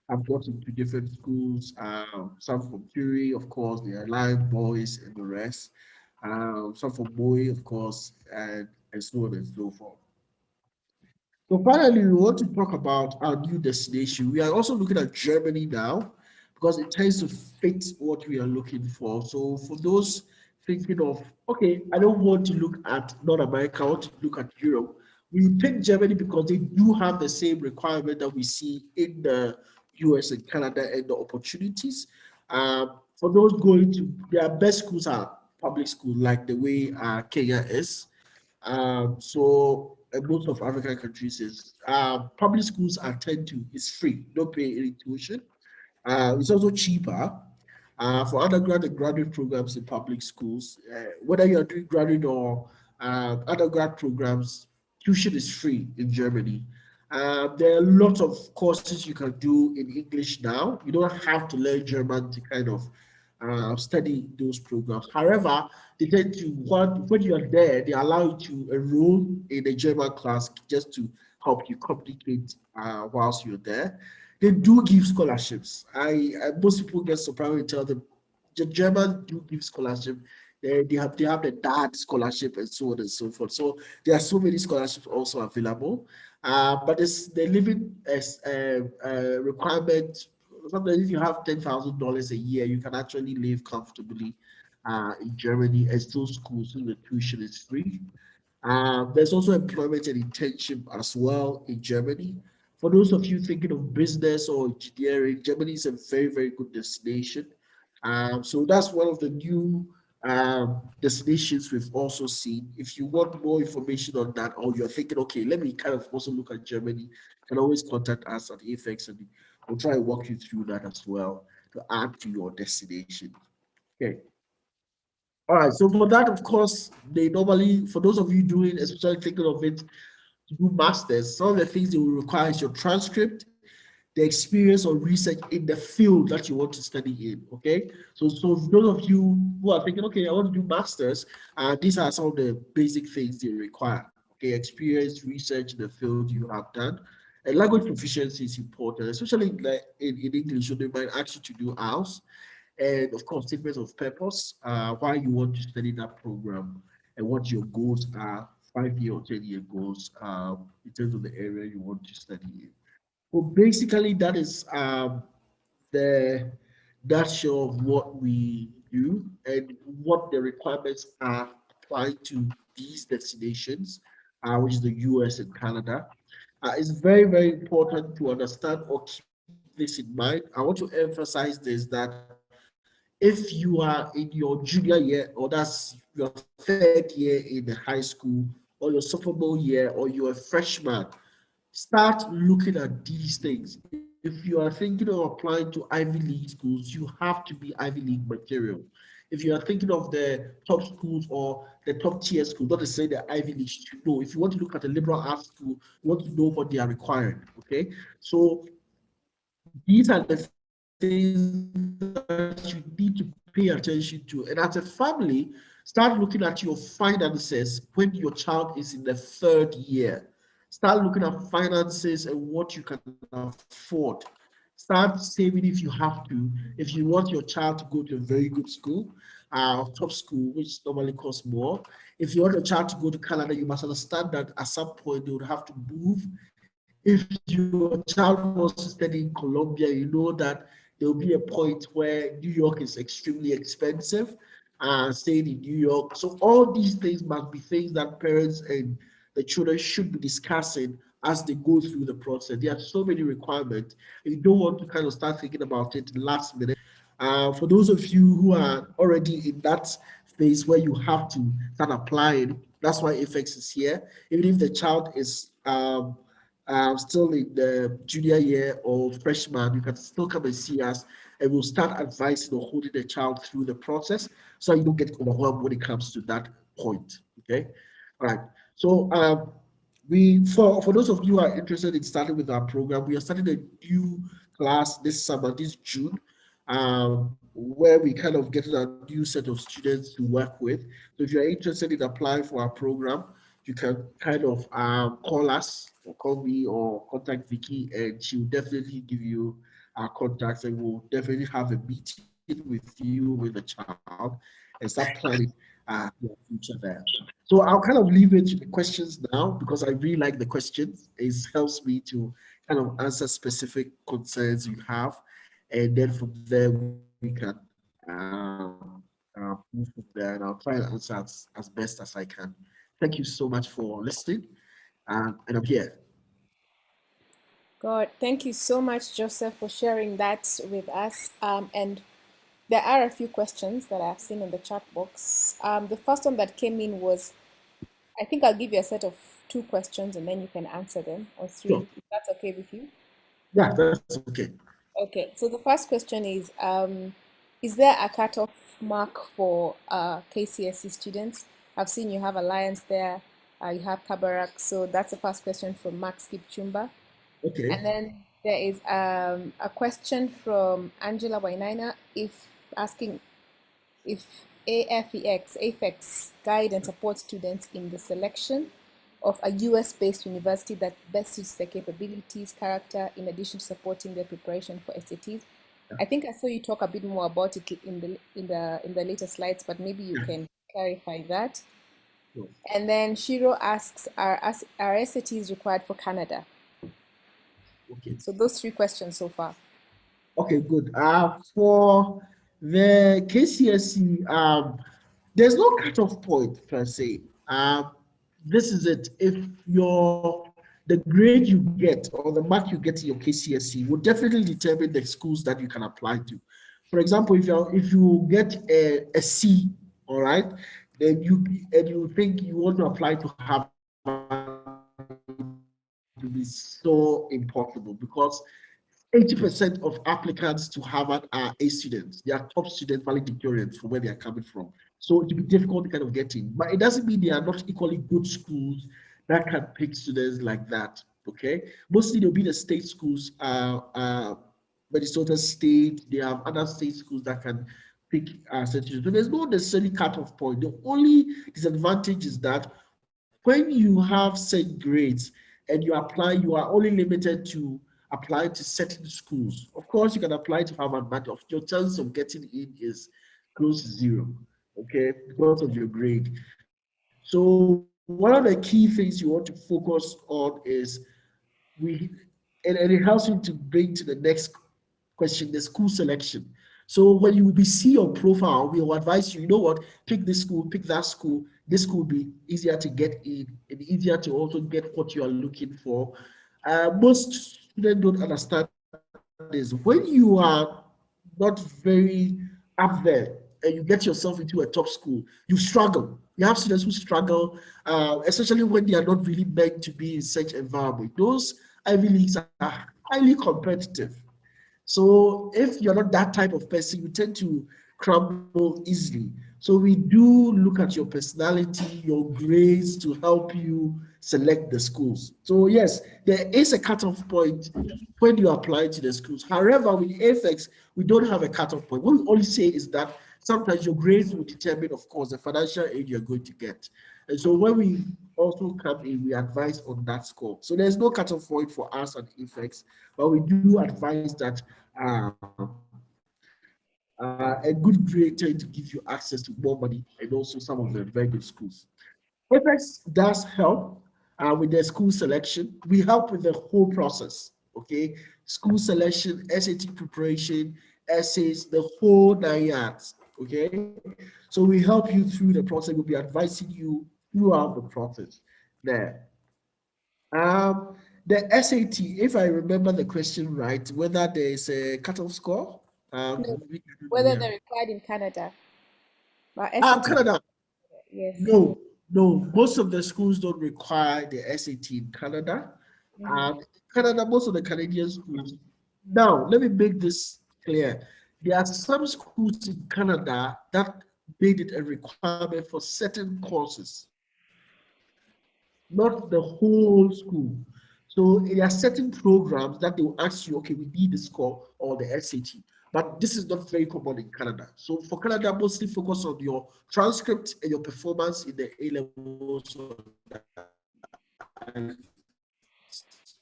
have gotten to different schools, some from Curie, of course, the Allied Boys and the rest, some from Bowie, of course, and so on and so forth. So finally, we want to talk about our new destination. We are also looking at Germany now because it tends to fit what we are looking for. So for those thinking of, okay, I don't want to look at North America, I want to look at Europe. We pick Germany because they do have the same requirement that we see in the US and Canada and the opportunities. For those going to, their best schools are public schools, like the way Kenya is. Most of African countries is public schools are tend to it's free, don't pay any tuition. It's also cheaper for undergrad and graduate programs in public schools. Whether you are doing graduate or undergrad programs, tuition is free in Germany. There are lots of courses you can do in English now. You don't have to learn German to kind of study those programs. However, they tend to want when you are there, they allow you to enroll in a German class just to help you communicate whilst you're there. They do give scholarships. Most people get surprised when you tell them the German do give scholarship. They have the dad scholarship and so on and so forth. So there are so many scholarships also available. But it's the living as requirement. Sometimes if you have $10,000 a year, you can actually live comfortably in Germany and still school, so the tuition is free. There's also employment and internship as well in Germany. For those of you thinking of business or engineering, Germany is a very, very good destination. So that's one of the new destinations we've also seen. If you want more information on that, or you're thinking, okay, let me kind of also look at Germany, you can always contact us at AFEX and we'll try and walk you through that as well to add to your destination. Okay. All right. So for that, of course, they normally, for those of you doing, especially thinking of it to do masters, some of the things they will require is your transcript, the experience or research in the field that you want to study in. Okay. So those of you who are thinking, okay, I want to do masters, these are some of the basic things they require. Okay, experience, research in the field you have done. And language proficiency is important, especially in English. So they might ask you to do house and of course statements of purpose, why you want to study that program and what your goals are, 5 year or 10 year goals in terms of the area you want to study in. So basically that is the nutshell of what we do and what the requirements are applied to these destinations, which is the US and Canada. It's very, very important to understand or keep this in mind. I want to emphasize this that if you are in your junior year, or that's your third year in the high school, or your sophomore year, or you're a freshman, start looking at these things. If you are thinking of applying to Ivy League schools, you have to be Ivy League material. If you are thinking of the top schools or the top tier schools, not to say the Ivy League, you know, if you want to look at a liberal arts school, you want to know what they are requiring. Okay, so these are the things that you need to pay attention to. And as a family, start looking at your finances when your child is in the third year. Start looking at finances and what you can afford. Start saving if you have to. If you want your child to go to a very good school, top school, which normally costs more. If you want your child to go to Canada, you must understand that at some point they would have to move. If your child wants to study in Colombia, you know that there will be a point where New York is extremely expensive, staying in New York. So all these things must be things that parents and the children should be discussing as they go through the process. There are so many requirements. You don't want to kind of start thinking about it last minute. For those of you who are already in that phase where you have to start applying, that's why FX is here. Even if the child is still in the junior year or freshman, you can still come and see us and we'll start advising or holding the child through the process so you don't get overwhelmed when it comes to that point. Okay. All right. So For those of you who are interested in starting with our program, we are starting a new class this summer, this June, where we kind of get a new set of students to work with. So if you're interested in applying for our program, you can kind of call us or call me or contact Vicky, and she will definitely give you our contacts, and we'll definitely have a meeting with you with the child and start planning your future there. So I'll kind of leave it to the questions now because I really like the questions. It helps me to kind of answer specific concerns you have, and then from there we can move from there. And I'll try and answer as best as I can. Thank you so much for listening, and I'm here. God, thank you so much, Joseph, for sharing that with us. And there are a few questions that I've seen in the chat box. The first one that came in was, I think I'll give you a set of two questions and then you can answer them, or three, Sure. if that's okay with you. Yeah, that's okay. Okay, so the first question is there a cutoff mark for KCSE students? I've seen you have Alliance there, you have Kabarak, so that's the first question from Max Kipchumba. Okay. And then there is a question from Angela Wainaina, if asking if AFEX guide and support students in the selection of a US-based university that best suits their capabilities, character, in addition to supporting their preparation for SATs. I think I saw you talk a bit more about it in the later slides, but maybe you Yeah. can clarify that. Sure. And then Shiro asks, are SATs required for Canada? Okay. So those three questions so far. Okay, good. For the KCSE, there's no cutoff point per se. This is it. If the grade you get or the mark you get in your KCSE will definitely determine the schools that you can apply to. For example, if you get a C, all right, then you think you want to apply to Harvard, it will be so impossible because 80% of applicants to Harvard are A students. They are top students, valedictorians from where they are coming from. So it will be difficult to kind of get in. But it doesn't mean they are not equally good schools that can pick students like that. Okay. Mostly they'll be the state schools, Minnesota State. They have other state schools that can pick certain students. So there's no necessarily cutoff point. The only disadvantage is that when you have set grades and you apply, you are only limited to apply to certain schools. Of course, you can apply to Harvard, but your chance of getting in is close to zero, okay, because of your grade. So one of the key things you want to focus on is we, and it helps you to bring to the next question, the school selection. So when you will be see your profile, we will advise you, you know what, pick this school, pick that school. This school will be easier to get in and easier to also get what you are looking for. Most students don't understand is when you are not very up there and you get yourself into a top school, you struggle. You have students who struggle, especially when they are not really meant to be in such environment. Those Ivy Leagues are highly competitive. So if you're not that type of person, you tend to crumble easily. So we do look at your personality, your grades to help you select the schools. So yes, there is a cutoff point when you apply to the schools. However, with AFEX, we don't have a cutoff point. What we only say is that sometimes your grades will determine, of course, the financial aid you're going to get. And so when we also come in, we advise on that score. So there's no cutoff point for us at AFEX, but we do advise that a good grade tend to give you access to more money and also some of the very good schools. AFEX does help with the school selection. We help with the whole process. Okay, school selection, SAT preparation, essays, the whole 9 yards. Okay, so we help you through the process. We'll be advising you throughout the process there. The SAT, if I remember the question right, whether there is a cutoff score. No, We don't know, whether yeah. they're required in Canada. But SAT, Canada. yes. No, no. Most of the schools don't require the SAT in Canada. Mhm. Canada, most of the Canadian schools. Now, let me make this clear. There are some schools in Canada that made it a requirement for certain courses. not the whole school. So there are certain programs that they will ask you, okay, we need the score or the SAT. But this is not very common in Canada. So for Canada, mostly focus on your transcript and your performance in the A levels or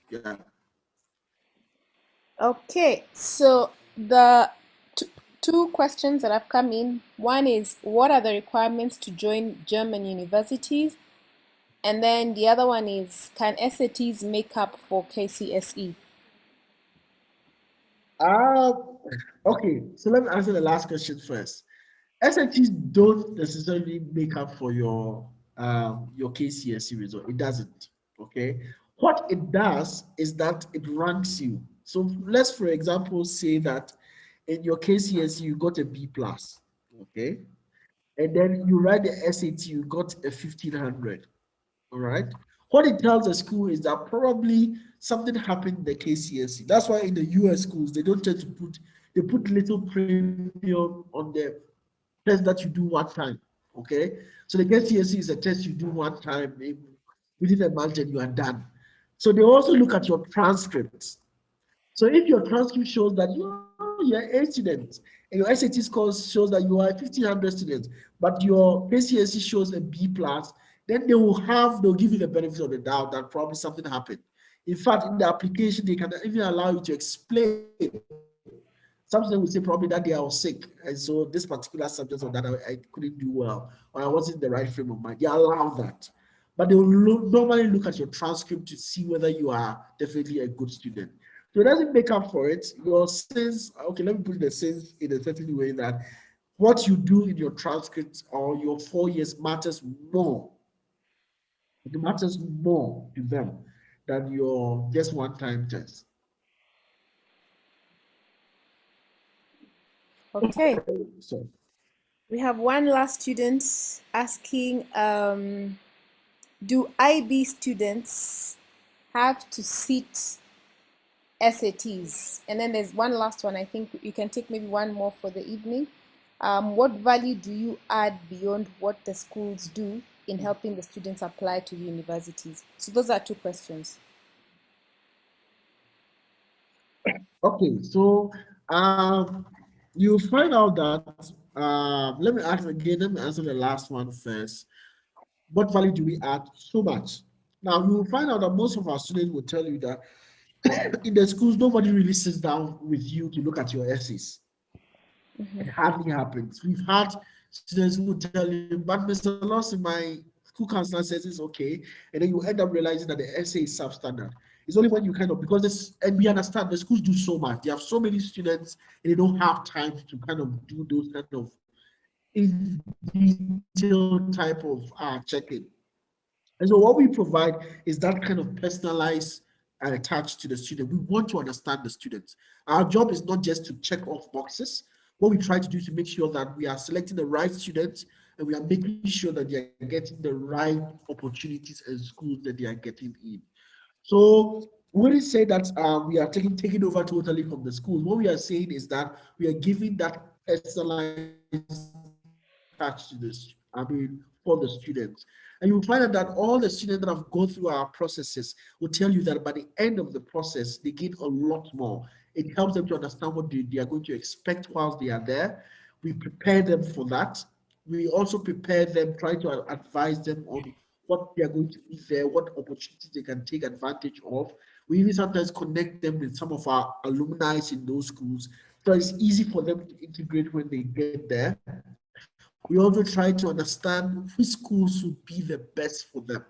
yeah. Okay, so the two questions that have come in. One is, what are the requirements to join German universities? And then the other one is, can SATs make up for KCSE? Uh, okay, so let me answer the last question first. SATs don't necessarily make up for your KCSE result. It doesn't. Okay. What it does is that it ranks you. So let's, for example, say that in your KCSE you got a B plus. Okay. And then you write the SAT, you got a 1500. All right. What it tells the school is that probably something happened in the KCSE. That's why in the US schools they don't tend to put little premium on the test that you do one time. Okay. So the KCSE is a test you do one time within a month and you are done. So they also look at your transcripts. So if your transcript shows that you're A student and your SAT score shows that you are 1,500 students, but your KCSE shows a B plus, then they'll give you the benefit of the doubt that probably something happened. In fact, in the application, they can even allow you to explain. Some students will say probably that day I was sick, and so this particular subject or that I couldn't do well, or I wasn't in the right frame of mind. They allow that. But they will normally look at your transcript to see whether you are definitely a good student. So it doesn't make up for it. Your sins, okay, let me put the sins in a certain way that what you do in your transcripts or your 4 years matters more. It matters more to them than your just one time test. Okay, So we have one last student asking, do IB students have to sit SATs? And then there's one last one. I think you can take maybe one more for the evening. What value do you add beyond what the schools do in helping the students apply to universities? So those are two questions. okay, so um, you find out that let me ask again. Let me answer the last one first. What value do we add? So much. Now you will find out that most of our students will tell you that in the schools nobody really sits down with you to look at your essays. It hardly happens. We've had students who tell you, but Mr. Lawson, my school counselor says it's okay, and then you end up realizing that the essay is substandard. It's only when you kind of because this and we understand the schools do so much. They have so many students and they don't have time to kind of do those kind of in detail type of checking. And so what we provide is that kind of personalized attached to the student. We want to understand the students. Our job is not just to check off boxes. What we try to do is to make sure that we are selecting the right students and we are making sure that they are getting the right opportunities and schools that they are getting in. So when we say that we are taking over totally from the schools, what we are saying is that we are giving that personalized touch to this, for the students. And you will find out that all the students that have gone through our processes will tell you that by the end of the process, they gain a lot more. It helps them to understand what they are going to expect whilst they are there. We prepare them for that. We also prepare them, try to advise them on what they are going to be there, what opportunities they can take advantage of. We even sometimes connect them with some of our alumni in those schools. So it's easy for them to integrate when they get there. We also try to understand which schools would be the best for them.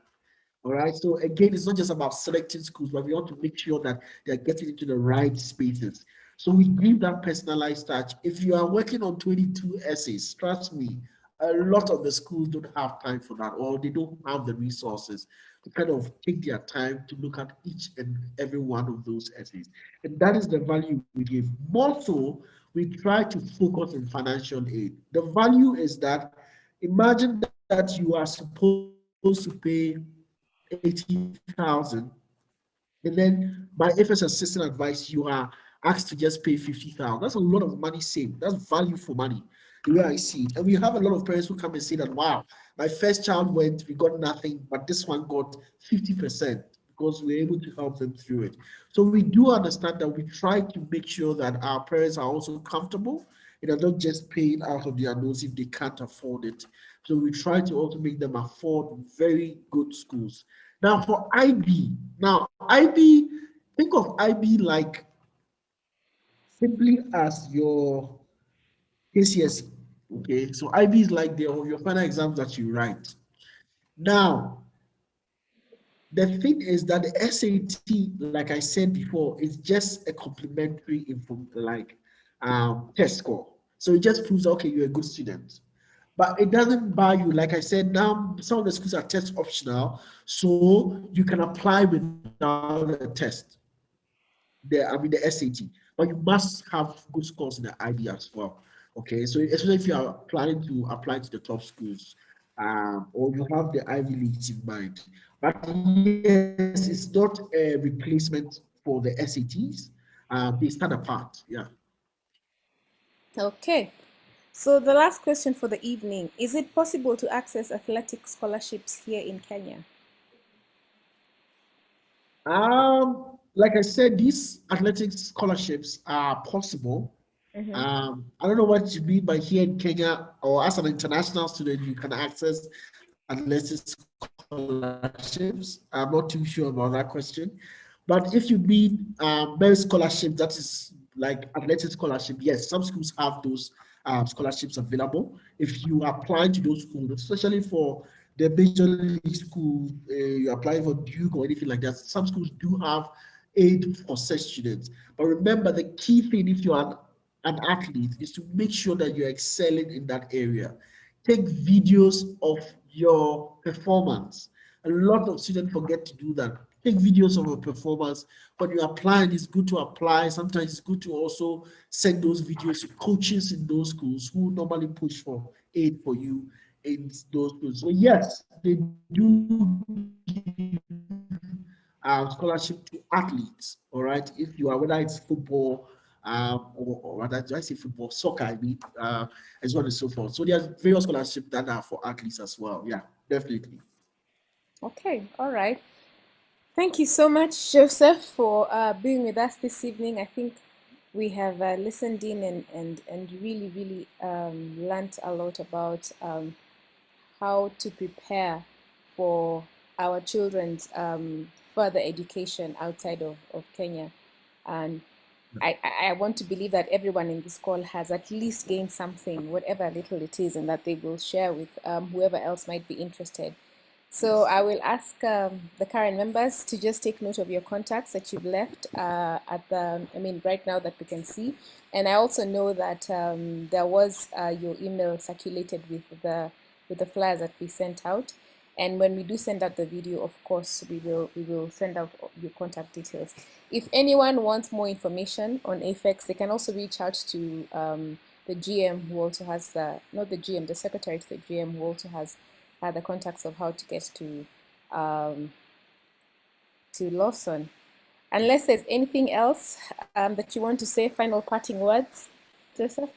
All right. So again, it's not just about selecting schools, but we want to make sure that they're getting into the right spaces. So we give that personalized touch. If you are working on 22 essays, trust me, a lot of the schools don't have time for that, or they don't have the resources to kind of take their time to look at each and every one of those essays. And that is the value we give. More so, we try to focus on financial aid. The value is that imagine that you are supposed to pay 80,000, and then by FS assistant advice, you are asked to just pay 50,000. That's a lot of money saved. That's value for money. the way I see it. And we have a lot of parents who come and say that, wow, my first child went, we got nothing, but this one got 50% because we're able to help them through it. So we do understand that we try to make sure that our parents are also comfortable and are not just paying out of their nose if they can't afford it. So we try to also make them afford very good schools. Now for IB, now IB, think of IB like simply as your Kcse. Okay, so IB is like your final exams that you write. Now, the thing is that the SAT, like I said before, is just a complementary test score. So it just proves okay, you're a good student. But it doesn't buy you, like I said, now some of the schools are test optional, so you can apply without a test. The SAT, but you must have good scores in the IB as well. Okay, so especially if you are planning to apply to the top schools, or you have the Ivy Leagues in mind. But yes, it's not a replacement for the SATs. They stand apart. Yeah. Okay. So the last question for the evening, is it possible to access athletic scholarships here in Kenya? Like I said, these athletic scholarships are possible. Mm-hmm. I don't know what you mean by here in Kenya, or as an international student, you can access athletic scholarships. I'm not too sure about that question. But if you mean merit scholarship, that is like athletic scholarship, yes, some schools have those scholarships available. If you apply to those schools, especially for the major league school, you're applying for Duke or anything like that, some schools do have aid for such students. But remember, the key thing if you're an athlete is to make sure that you're excelling in that area. Take videos of your performance. A lot of students forget to do that. Take videos of your performance. When you're applying, it's good to apply. Sometimes it's good to also send those videos to coaches in those schools who normally push for aid for you in those schools. So yes, they do give scholarship to athletes. All right, if you are whether it's football, or rather, do I say football, soccer? As well and so forth. So there's various scholarships that are for athletes as well. Yeah, definitely. Okay, all right. Thank you so much, Joseph, for being with us this evening. I think we have listened in and really, really learnt a lot about how to prepare for our children's further education outside of Kenya. And I want to believe that everyone in this call has at least gained something, whatever little it is, and that they will share with whoever else might be interested. So I will ask the current members to just take note of your contacts that you've left right now that we can see. And I also know that there was your email circulated with the flyers that we sent out. And when we do send out the video, of course, we will send out your contact details. If anyone wants more information on AFEX, they can also reach out to the GM who also has not the GM, the secretary to the GM who also has the contacts of how to get um, to Lawson. Unless there's anything else that you want to say, final parting words, Joseph?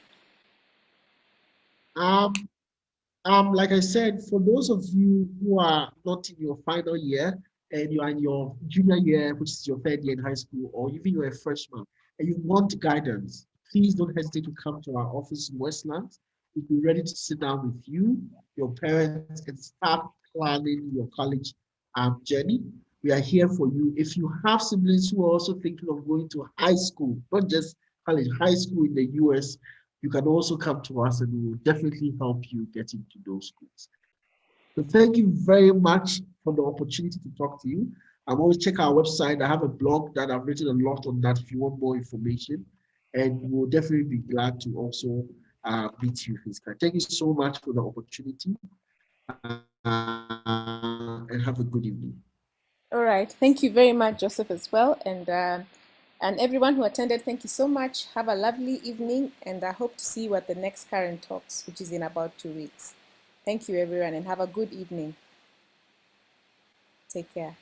Um, like I said, for those of you who are not in your final year and you are in your junior year, which is your third year in high school, or even you're a freshman and you want guidance, please don't hesitate to come to our office in Westland. We'll be ready to sit down with you, your parents, and start planning your college journey. We are here for you. If you have siblings who are also thinking of going to high school, not just college, high school in the US, you can also come to us and we will definitely help you get into those schools. So thank you very much for the opportunity to talk to you. I'm always check our website. I have a blog that I've written a lot on that if you want more information. And we'll definitely be glad to also meet you physically. Thank you so much for the opportunity and have a good evening. All right. Thank you very much, Joseph, as well. And everyone who attended, thank you so much. Have a lovely evening, and I hope to see you at the next current talks, which is in about 2 weeks. Thank you, everyone, and have a good evening. Take care.